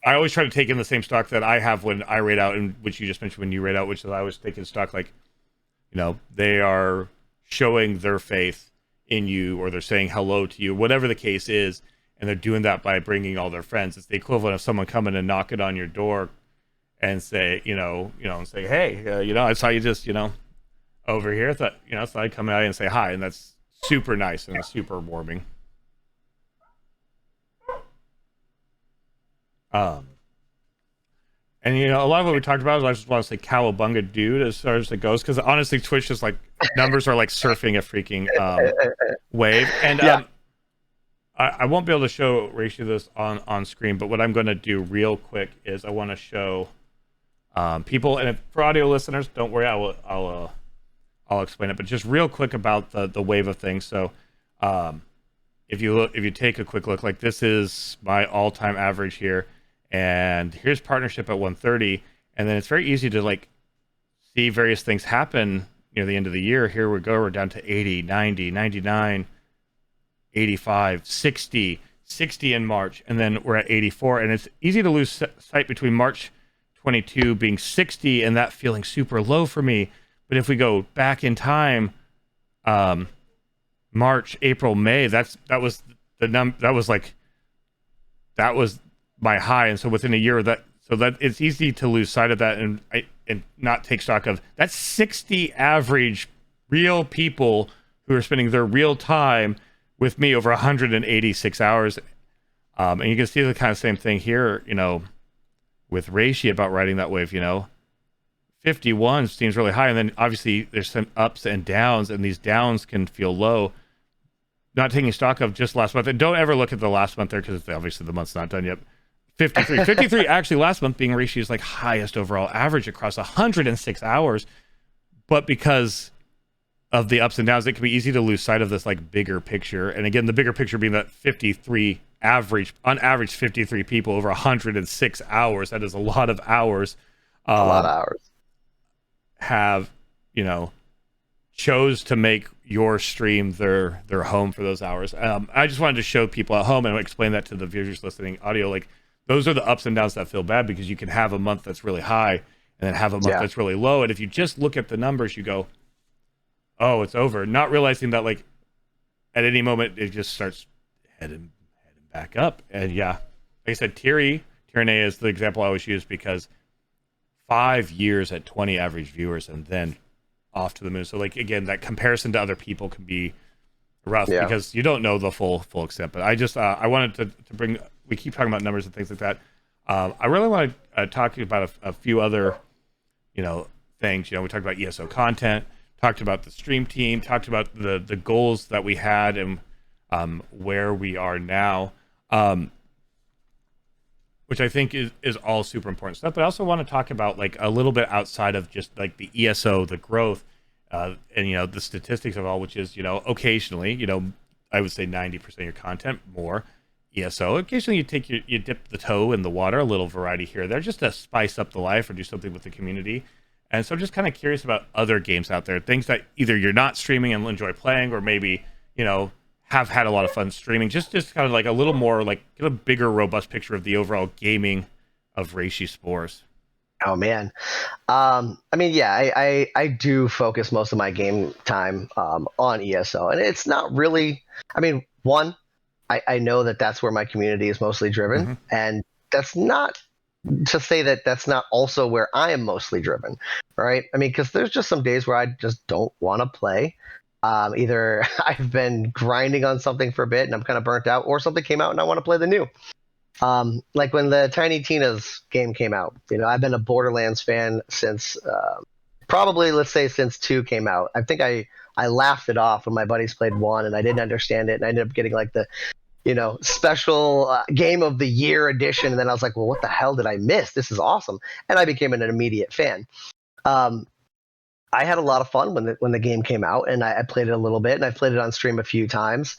I always try to take in the same stock that I have when I raid out, and which you just mentioned when you raid out, which is I always take in stock like, they are showing their faith in you, or they're saying hello to you, whatever the case is, and they're doing that by bringing all their friends. It's the equivalent of someone coming and knocking on your door and say, and say, hey, I saw you just, over here. Thought, so I'd come out and say hi, and that's super nice and super warming. And a lot of what we talked about is I just want to say cowabunga dude as far as it goes, because honestly Twitch is like numbers are like surfing a freaking wave. And I won't be able to show Reishi this on screen, but what I'm going to do real quick is I want to show people, and for audio listeners, don't worry, I'll explain it, but just real quick about the wave of things. So if you take a quick look, like this is my all-time average here, and here's partnership at 130, and then it's very easy to like see various things happen near the end of the year. Here we go, we're down to 80, 90, 99, 85, 60 in March, and then we're at 84, and it's easy to lose sight between March 22 being 60 and that feeling super low for me. But if we go back in time, March, April, May, that was my high, and so within a year that it's easy to lose sight of that and not take stock of that's 60 average real people who are spending their real time with me over 186 hours, and you can see the kind of same thing here, with Reishi about riding that wave. 51 seems really high, and then obviously there's some ups and downs, and these downs can feel low. Not taking stock of just last month, and don't ever look at the last month there because obviously the month's not done yet. 53 actually last month being Reishi's like highest overall average across 106 hours, but because of the ups and downs, it can be easy to lose sight of this like bigger picture. And again, the bigger picture being that 53 average, on average 53 people over 106 hours, that is a lot of hours. A lot of hours. Have chose to make your stream their home for those hours. I just wanted to show people at home and explain that to the viewers listening audio. Like those are the ups and downs that feel bad, because you can have a month that's really high and then have a month that's really low. And if you just look at the numbers, you go, oh, it's over. Not realizing that like at any moment it just starts heading back up. And like I said, Tyranny is the example I always use, because 5 years at 20 average viewers and then off to the moon. So like again, that comparison to other people can be rough because you don't know the full extent. But I just I wanted to bring, we keep talking about numbers and things like that. I really want to talk about a few other things. We talked about ESO content, talked about the stream team, talked about the goals that we had and where we are now, which I think is all super important stuff. But I also want to talk about like a little bit outside of just like the ESO, the growth, and the statistics of all, which is occasionally, I would say 90% of your content more ESO. Occasionally you dip the toe in the water, a little variety here or there, just to spice up the life or do something with the community. And so I'm just kind of curious about other games out there, things that either you're not streaming and enjoy playing, or maybe have had a lot of fun streaming. Just kind of like a little more, like get a bigger, robust picture of the overall gaming of Reishi Spores. Oh man, I do focus most of my game time on ESO, and it's not really. I know that's where my community is mostly driven, and that's not to say that that's not also where I am mostly driven, right? Because there's just some days where I just don't want to play. Either I've been grinding on something for a bit and I'm kind of burnt out, or something came out and I want to play the new. Like when the Tiny Tina's game came out, I've been a Borderlands fan since probably, let's say, since 2 came out. I think I laughed it off when my buddies played 1 and I didn't understand it, and I ended up getting like the special game of the year edition, and then I was like, well, what the hell did I miss? This is awesome. And I became an immediate fan. I had a lot of fun when the game came out, and I played it a little bit, and I played it on stream a few times.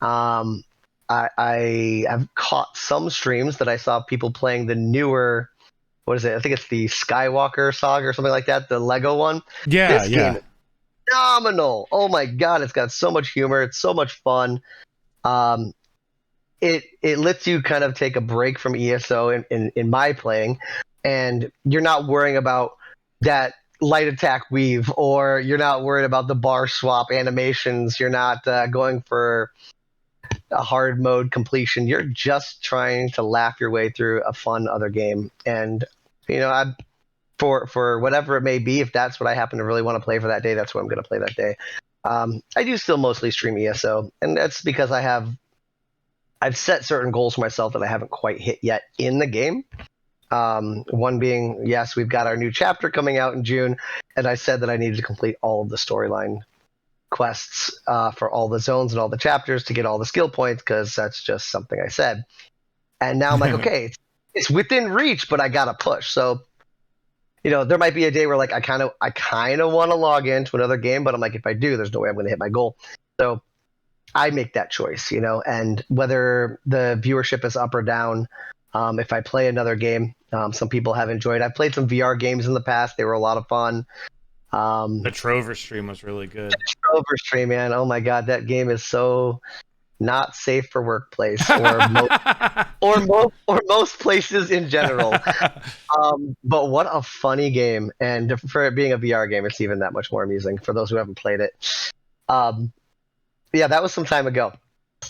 I have caught some streams that I saw people playing the newer, what is it? I think it's the Skywalker Saga or something like that, the Lego one. This game is phenomenal. Oh my god, it's got so much humor. It's so much fun. it lets you kind of take a break from ESO in my playing, and you're not worrying about that light attack weave, or you're not worried about the bar swap animations. You're not going for a hard mode completion. You're just trying to laugh your way through a fun other game. And I for whatever it may be, if that's what I happen to really want to play for that day, that's what I'm going to play that day. I do still mostly stream ESO, and that's because I've set certain goals for myself that I haven't quite hit yet in the game. One being, yes, we've got our new chapter coming out in June, and I said that I needed to complete all of the storyline quests for all the zones and all the chapters to get all the skill points, because that's just something I said. And now I'm like, okay, it's within reach, but I gotta push. So, there might be a day where like I kind of want to log into another game, but I'm like, if I do, there's no way I'm going to hit my goal. So I make that choice, and whether the viewership is up or down, if I play another game, some people have enjoyed. I've played some VR games in the past; they were a lot of fun. The Trover stream was really good. The Trover stream, man! Oh my god, that game is so not safe for workplace or most places in general. But what a funny game, and for it being a VR game, it's even that much more amusing for those who haven't played it. Yeah, that was some time ago,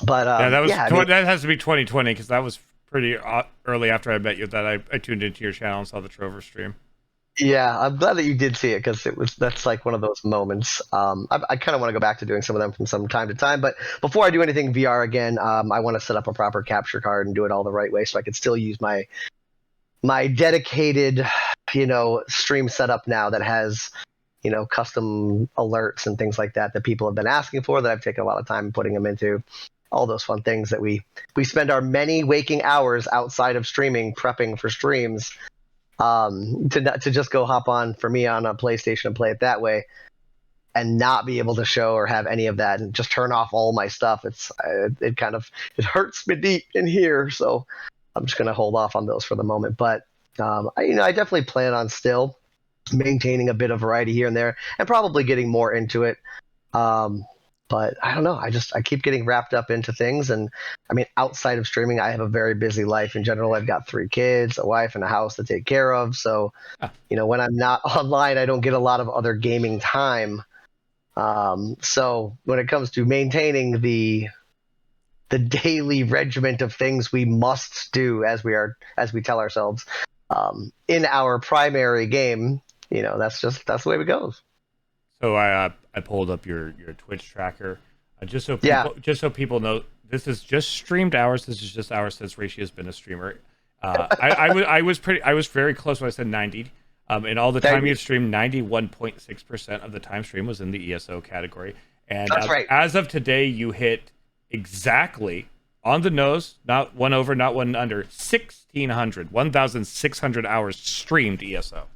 but that has to be 2020, because that was pretty early after I met you that I tuned into your channel and saw the Trover stream. Yeah, I'm glad that you did see it, because that's like one of those moments. I kind of want to go back to doing some of them from some time to time, but before I do anything VR again, I want to set up a proper capture card and do it all the right way, so I could still use my dedicated, stream setup now that has, custom alerts and things like that people have been asking for, that I've taken a lot of time putting them into. All those fun things that we spend our many waking hours outside of streaming prepping for streams. To just go hop on for me on a PlayStation and play it that way, and not be able to show or have any of that, and just turn off all my stuff. It hurts me deep in here, so I'm just gonna hold off on those for the moment. But I definitely plan on still maintaining a bit of variety here and there, and probably getting more into it. But I don't know. I keep getting wrapped up into things. And I mean, outside of streaming, I have a very busy life in general. I've got 3 kids, a wife, and a house to take care of. So, when I'm not online, I don't get a lot of other gaming time. So when it comes to maintaining the daily regiment of things we must do as we tell ourselves, in our primary game, that's the way it goes. So I pulled up your Twitch tracker, just so people know, this is just streamed hours. This is just hours since Reishi has been a streamer. I was very close when I said 90. And all the time you've streamed, 91.6% of the time stream was in the ESO category. And that's right. As of today, you hit exactly on the nose, not one over, not one under, 1,600 hours streamed ESO.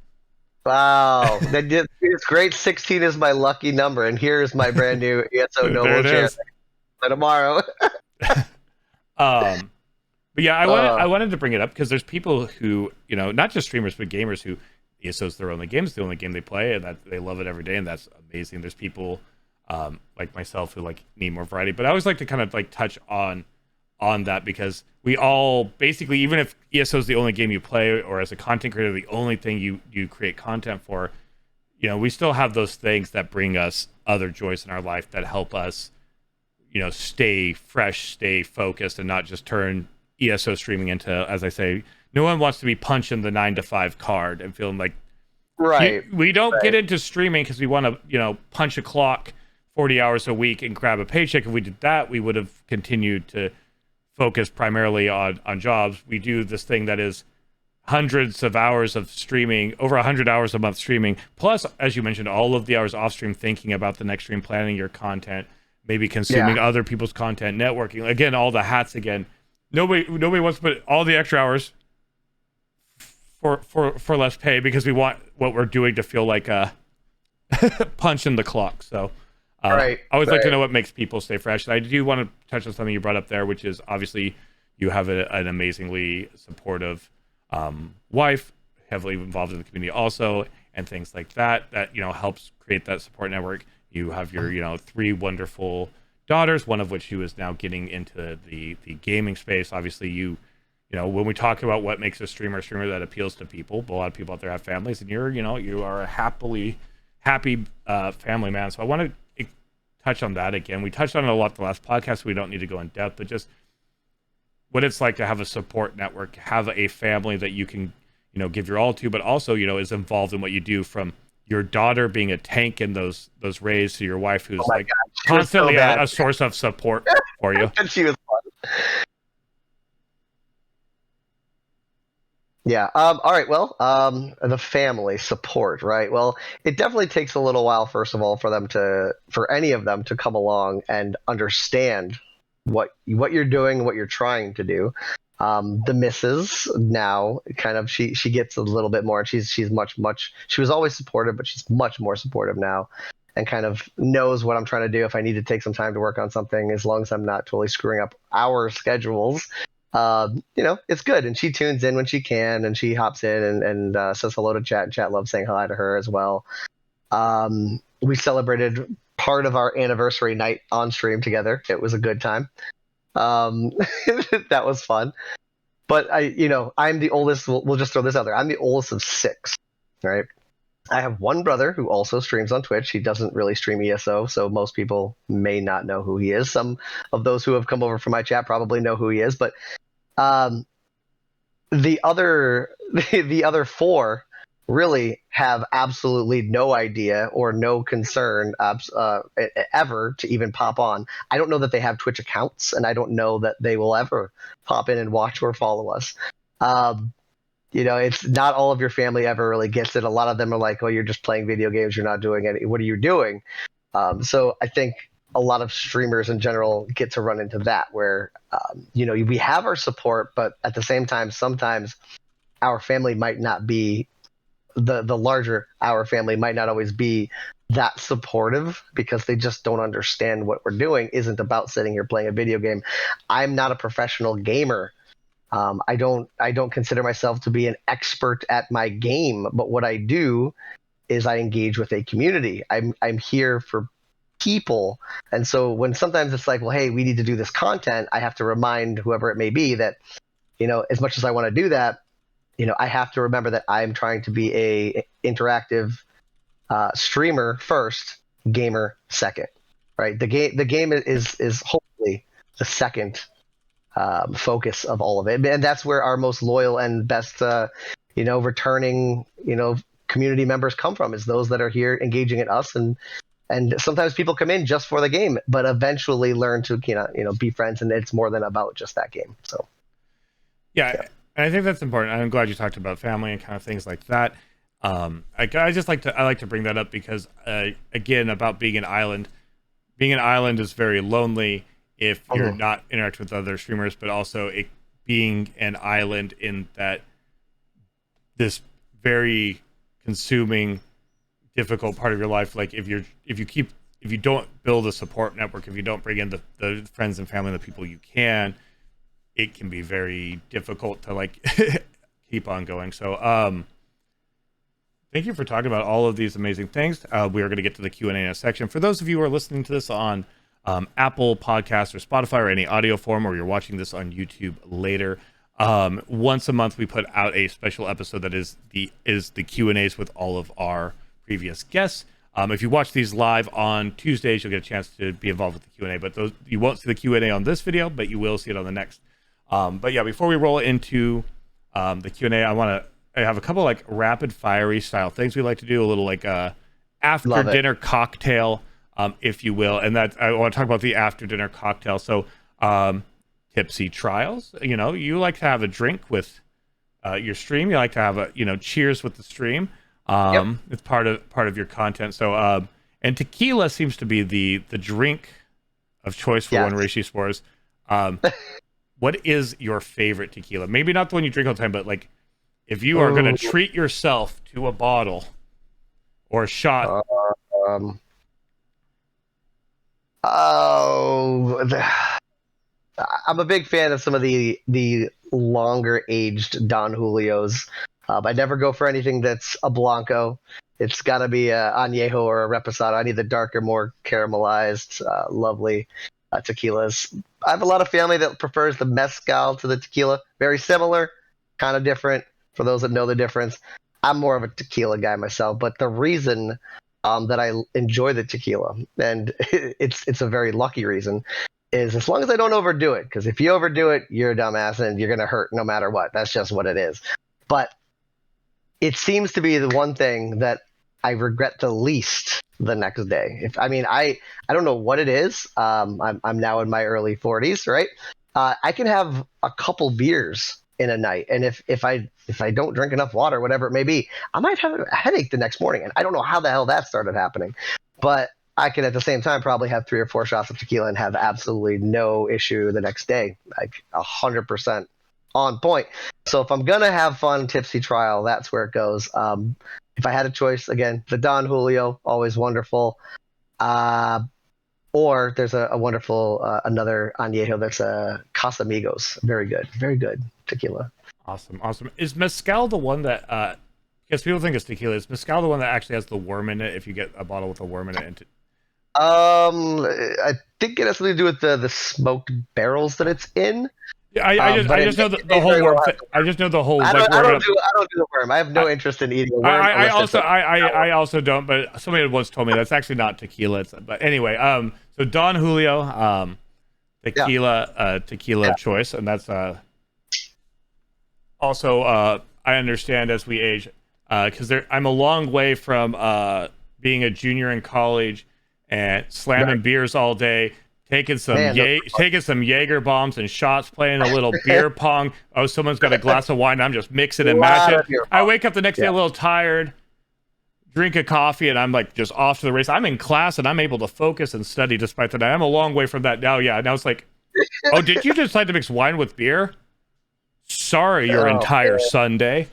Wow, it's great. 16 is my lucky number, and here's my brand new ESO Noble chair tomorrow. But yeah, I wanted to bring it up because there's people who, not just streamers but gamers who ESO's their only game, it's the only game they play, and that they love it every day, and that's amazing. There's people like myself who need more variety, but I always like to kind of touch on that, because we all basically, even if ESO is the only game you play, or as a content creator the only thing you create content for, we still have those things that bring us other joys in our life that help us stay fresh, stay focused, and not just turn ESO streaming into, as I say, no one wants to be punching the 9-to-5 card and feeling like, right. We don't get into streaming because we want to punch a clock 40 hours a week and grab a paycheck. If we did that, we would have continued to focus primarily on jobs. We do this thing that is hundreds of hours of streaming, over 100 hours a month streaming, plus, as you mentioned, all of the hours off stream thinking about the next stream, planning your content, maybe consuming other people's content, networking, again, all the hats again. Nobody wants to put all the extra hours for less pay, because we want what we're doing to feel like a punch in the clock. So I always like to know what makes people stay fresh. And I do want to touch on something you brought up there, which is obviously you have an amazingly supportive wife, heavily involved in the community also, and things like that helps create that support network. You have your 3 wonderful daughters, one of which who is now getting into the gaming space. Obviously, you know, when we talk about what makes a streamer that appeals to people, a lot of people out there have families, and you are a happy family man. So I want to touch on that again. We touched on it a lot the last podcast. We don't need to go in depth, but just what it's like to have a support network, have a family that you can, give your all to, but also, is involved in what you do, from your daughter being a tank in those raids to your wife who's like constantly a source of support for you. And she was fun. Yeah. All right. Well, the family support, right? Well, it definitely takes a little while, first of all, for any of them to come along and understand what you're doing, what you're trying to do. The missus now kind of she gets a little bit more. She's much. She was always supportive, but she's much more supportive now, and kind of knows what I'm trying to do. If I need to take some time to work on something, as long as I'm not totally screwing up our schedules, it's good. And she tunes in when she can, and she hops in and says hello to chat. And chat loves saying hi to her as well. We celebrated part of our anniversary night on stream together. It was a good time. That was fun. But I'm the oldest. We'll just throw this out there. I'm the oldest of 6, right? I have one brother who also streams on Twitch. He doesn't really stream ESO, so most people may not know who he is. Some of those who have come over from my chat probably know who he is, but the other 4 really have absolutely no idea or no concern ever to even pop on. I don't know that they have Twitch accounts, and I don't know that they will ever pop in and watch or follow us. It's not all of your family ever really gets it. A lot of them are like, "Oh, you're just playing video games. You're not doing any. What are you doing?" So I think a lot of streamers in general get to run into that, where we have our support, but at the same time, sometimes our family might not be the larger our family might not always be that supportive, because they just don't understand what we're doing isn't about sitting here playing a video game. I'm not a professional gamer. I don't consider myself to be an expert at my game, but what I do is I engage with a community. I'm here for people. And so when sometimes it's like, well, hey, we need to do this content, I have to remind whoever it may be that, as much as I want to do that, I have to remember that I'm trying to be a interactive streamer first, gamer second, right? The game is hopefully the second focus of all of it, and that's where our most loyal and best, returning, community members come from, is those that are here engaging at us, and sometimes people come in just for the game, but eventually learn to be friends, and it's more than about just that game. So yeah. And I think that's important. I'm glad you talked about family and kind of things like that. I like to bring that up because, again, about being an island. Being an island is very lonely if you're not interacting with other streamers, but also being an island in that this very consuming, difficult part of your life. Like if you don't build a support network, if you don't bring in the friends and family and the people you can, it can be very difficult to keep on going. So thank you for talking about all of these amazing things. We are going to get to the Q&A in a section. For those of you who are listening to this on Apple Podcasts or Spotify or any audio form, or you're watching this on YouTube later, once a month we put out a special episode that is the Q&As with all of our previous guests. If you watch these live on Tuesdays, you'll get a chance to be involved with the Q&A, but you won't see the Q&A on this video, but you will see it on the next. But yeah, before we roll into the Q&A, I have a couple rapid fiery style things we like to do, a little after dinner cocktail, if you will. And that I want to talk about the after dinner cocktail. So tipsy trials, you like to have a drink with your stream. You like to have cheers with the stream. It's part of your content. So and tequila seems to be the drink of choice for One Reishi Spores. What is your favorite tequila? Maybe not the one you drink all the time, but if you are going to treat yourself to a bottle or a shot. I'm a big fan of some of the longer aged Don Julios. I never go for anything that's a Blanco. It's got to be a Añejo or a Reposado. I need the darker, more caramelized, lovely tequilas. I have a lot of family that prefers the mezcal to the tequila. Very similar, kind of different. For those that know the difference, I'm more of a tequila guy myself. But the reason that I enjoy the tequila, and it's a very lucky reason, is as long as I don't overdo it. Because if you overdo it, you're a dumbass and you're gonna hurt no matter what. That's just what it is. But it seems to be the one thing that I regret the least the next day. I don't know what it is. I'm now in my early 40s, right? I can have a couple beers in a night, and if I don't drink enough water, whatever it may be, I might have a headache the next morning, and I don't know how the hell that started happening. But I can at the same time probably have 3 or 4 shots of tequila and have absolutely no issue the next day, like 100% on point. So if I'm gonna have fun, tipsy trial, that's where it goes. If I had a choice, again, the Don Julio, always wonderful. Or there's a wonderful another añejo that's a Casamigos, very good tequila. Awesome. Is mezcal the one that? Because people think it's tequila. Is mezcal the one that actually has the worm in it? If you get a bottle with a worm in it. I think it has something to do with the smoked barrels that it's in. Yeah, I just know the whole worm. I just know the whole. I don't do the worm. I have no interest in eating a worm. I also don't. But somebody once told me that's actually not tequila. But anyway, so Don Julio, tequila, tequila of choice, and that's also I understand as we age, because I'm a long way from being a junior in college and slamming beers all day. Taking some Jaeger bombs and shots, playing a little beer pong. Oh, someone's got a glass of wine. I'm just mixing and matching. I wake up the next day a little tired, drink a coffee, and I'm like just off to the race. I'm in class and I'm able to focus and study despite that. I'm a long way from that now. Yeah, now it's like, oh, did you decide to mix wine with beer? Sorry, your entire Sunday.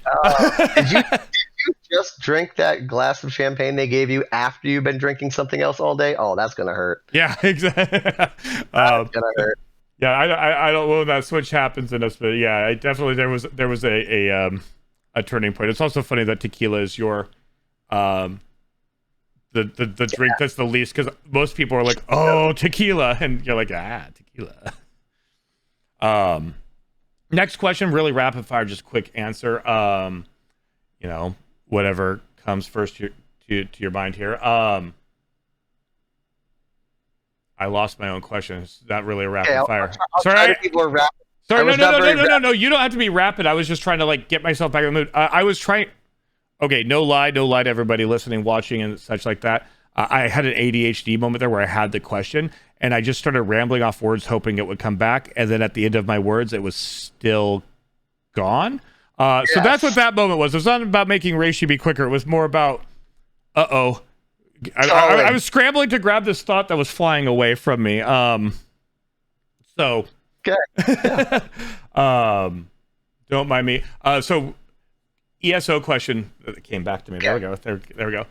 Did you just drink that glass of champagne they gave you after you've been drinking something else all day? Oh, that's gonna hurt. Yeah, exactly. That's gonna hurt. Yeah, I don't know when that switch happens in us, but yeah, I definitely there was a turning point. It's also funny that tequila is your the drink that's the least, because most people are like, oh, tequila, and you're like, tequila. Next question, really rapid fire, just quick answer. Whatever comes first to your mind here. I lost my own question. It's not really a rapid fire. Sorry. Sorry, no. You don't have to be rapid. I was just trying to get myself back in the mood. I was trying. Okay, no lie to everybody listening, watching, and such like that. I had an ADHD moment there where I had the question, and I just started rambling off words, hoping it would come back. And then at the end of my words, it was still gone. So that's what that moment was. It was not about making Reishi be quicker. It was more about, I was scrambling to grab this thought that was flying away from me. So, okay. Don't mind me. So, ESO question that came back to me. There we go. There we go.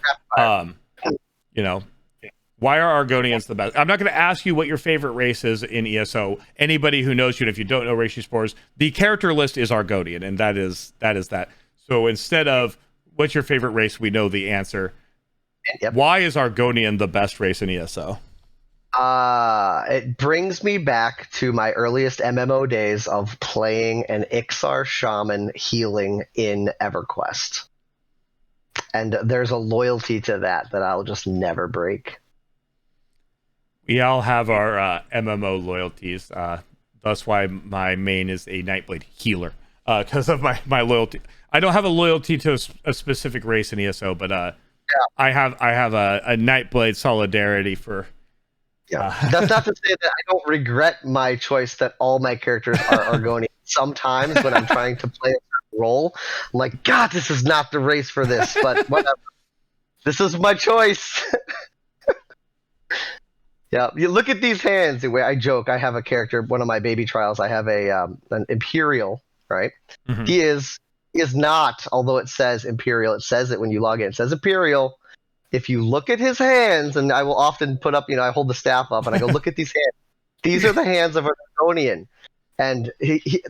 Why are Argonians the best? I'm not going to ask you what your favorite race is in ESO. Anybody who knows you, and if you don't know Reishi Spores, the character list is Argonian, and that is that. So instead of what's your favorite race, we know the answer. Yep. Why is Argonian the best race in ESO? It brings me back to my earliest MMO days of playing an Ixar Shaman healing in EverQuest. And there's a loyalty to that I'll just never break. We all have our MMO loyalties. That's why my main is a Nightblade healer, because of my loyalty. I don't have a loyalty to a specific race in ESO, but I have a Nightblade solidarity for. Yeah, that's not to say that I don't regret my choice that all my characters are Argonian. Sometimes when I'm trying to play a role, I'm like, God, this is not the race for this, but whatever. This is my choice. Yeah, you look at these hands. The way I joke, I have a character. One of my baby trials, I have an Imperial. Right? Mm-hmm. He is not. Although it says Imperial, it says it when you log in. It says Imperial. If you look at his hands, and I will often put up, I hold the staff up and I go, look at these hands. These are the hands of an Argonian. And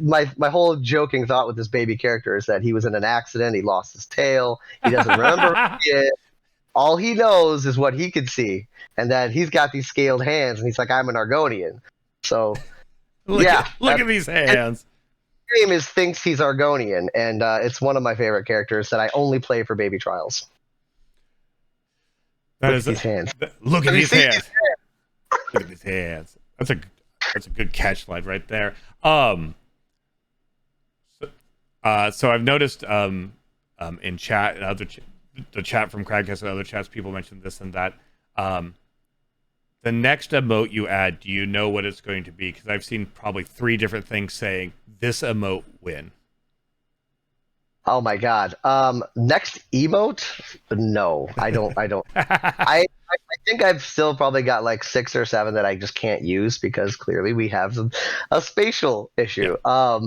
my whole joking thought with this baby character is that he was in an accident. He lost his tail. He doesn't remember who he is. all he knows is what he can see, and that he's got these scaled hands, and he's like, I'm an Argonian. So Look at these hands. His name thinks he's Argonian, and it's one of my favorite characters that I only play for baby trials. Look at these hands. Look at these hands. Look at these hands. That's a good catch line right there. So I've noticed in chat and the chat from Kraken and other chats, people mentioned this and that. The next emote you add, do you know what it's going to be? Because I've seen probably 3 different things saying this emote win. Oh my god. Next emote? No, I don't. I think I've still probably got like 6 or 7 that I just can't use because clearly we have a spatial issue. Yeah.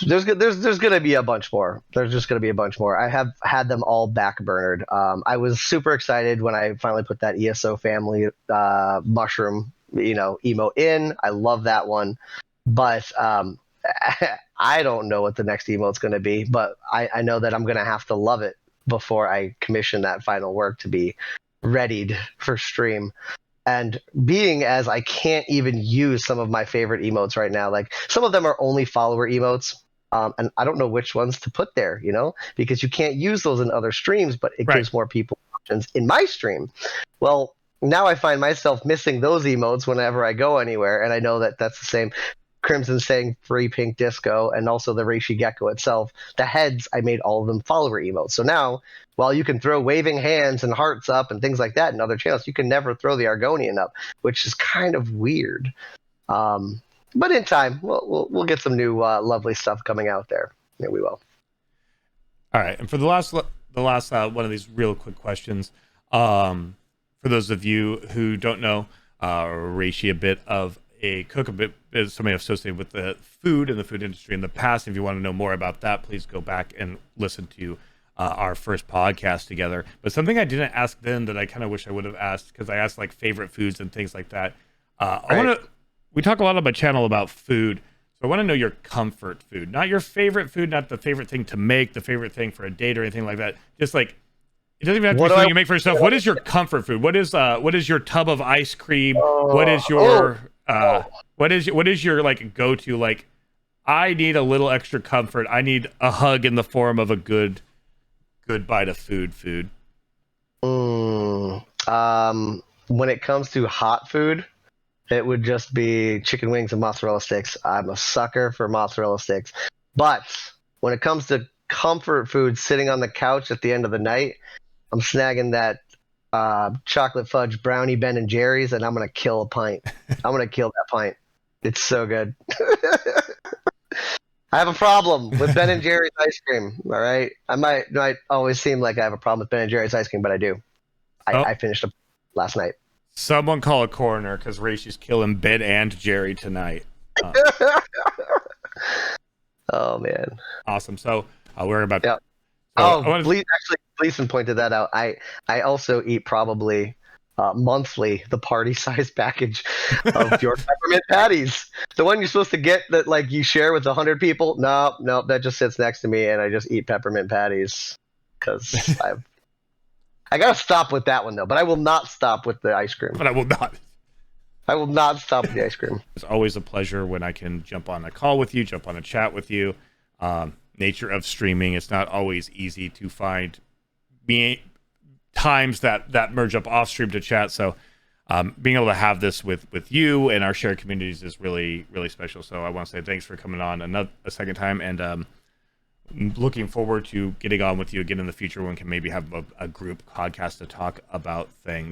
There's going to be a bunch more. There's just going to be a bunch more. I have had them all backburnered. I was super excited when I finally put that ESO family mushroom, emote in. I love that one. But I don't know what the next emote's going to be, but I know that I'm going to have to love it before I commission that final work to be readied for stream. And being as I can't even use some of my favorite emotes right now, like some of them are only follower emotes, and I don't know which ones to put there, because you can't use those in other streams, but it gives more people options in my stream. Well, now I find myself missing those emotes whenever I go anywhere, and I know that that's the same. Crimson saying free pink disco, and also the Reishi gecko itself. The heads, I made all of them follower emotes. So now, while you can throw waving hands and hearts up and things like that in other channels, you can never throw the Argonian up, which is kind of weird. But in time, we'll get some new lovely stuff coming out there. Yeah, we will. All right, and for the last one of these real quick questions, for those of you who don't know, Reishi a bit of a cook, a bit as somebody associated with the food and the food industry in the past. If you want to know more about that, please go back and listen to our first podcast together. But something I didn't ask then that I kind of wish I would have asked, because I asked like favorite foods and things like that. We talk a lot on my channel about food, so I want to know your comfort food, not your favorite food, not the favorite thing to make, the favorite thing for a date or anything like that. Just like, it doesn't even have to be something you make for yourself. What is your comfort food? What is your tub of ice cream? What is your what is your like go-to, like, I need a little extra comfort, I need a hug in the form of a good bite of food? When it comes to hot food, it would just be chicken wings and mozzarella sticks. I'm a sucker for mozzarella sticks. But when it comes to comfort food sitting on the couch at the end of the night, I'm snagging that chocolate fudge brownie Ben and Jerry's, and I'm gonna kill a pint. I'm gonna kill that pint. It's so good. I have a problem with Ben and Jerry's ice cream. All right, I might always seem like I have a problem with Ben and Jerry's ice cream, but I do. I finished it last night. Someone call a coroner, because Reishi's killing Ben and Jerry tonight. Oh man, awesome. So we're about. Yeah. Gleason pointed that out. I also eat probably monthly the party size package of your peppermint patties. The one you're supposed to get that like you share with 100 people. No, that just sits next to me, and I just eat peppermint patties because I gotta stop with that one though. But I will not stop with the ice cream. But I will not. I will not stop with the ice cream. It's always a pleasure when I can jump on a call with you, jump on a chat with you. Nature of streaming, it's not always easy to find times that merge up off stream to chat. So being able to have this with you and our shared communities is really, really special. So I want to say thanks for coming on a second time, and looking forward to getting on with you again in the future when we can maybe have a group podcast to talk about things.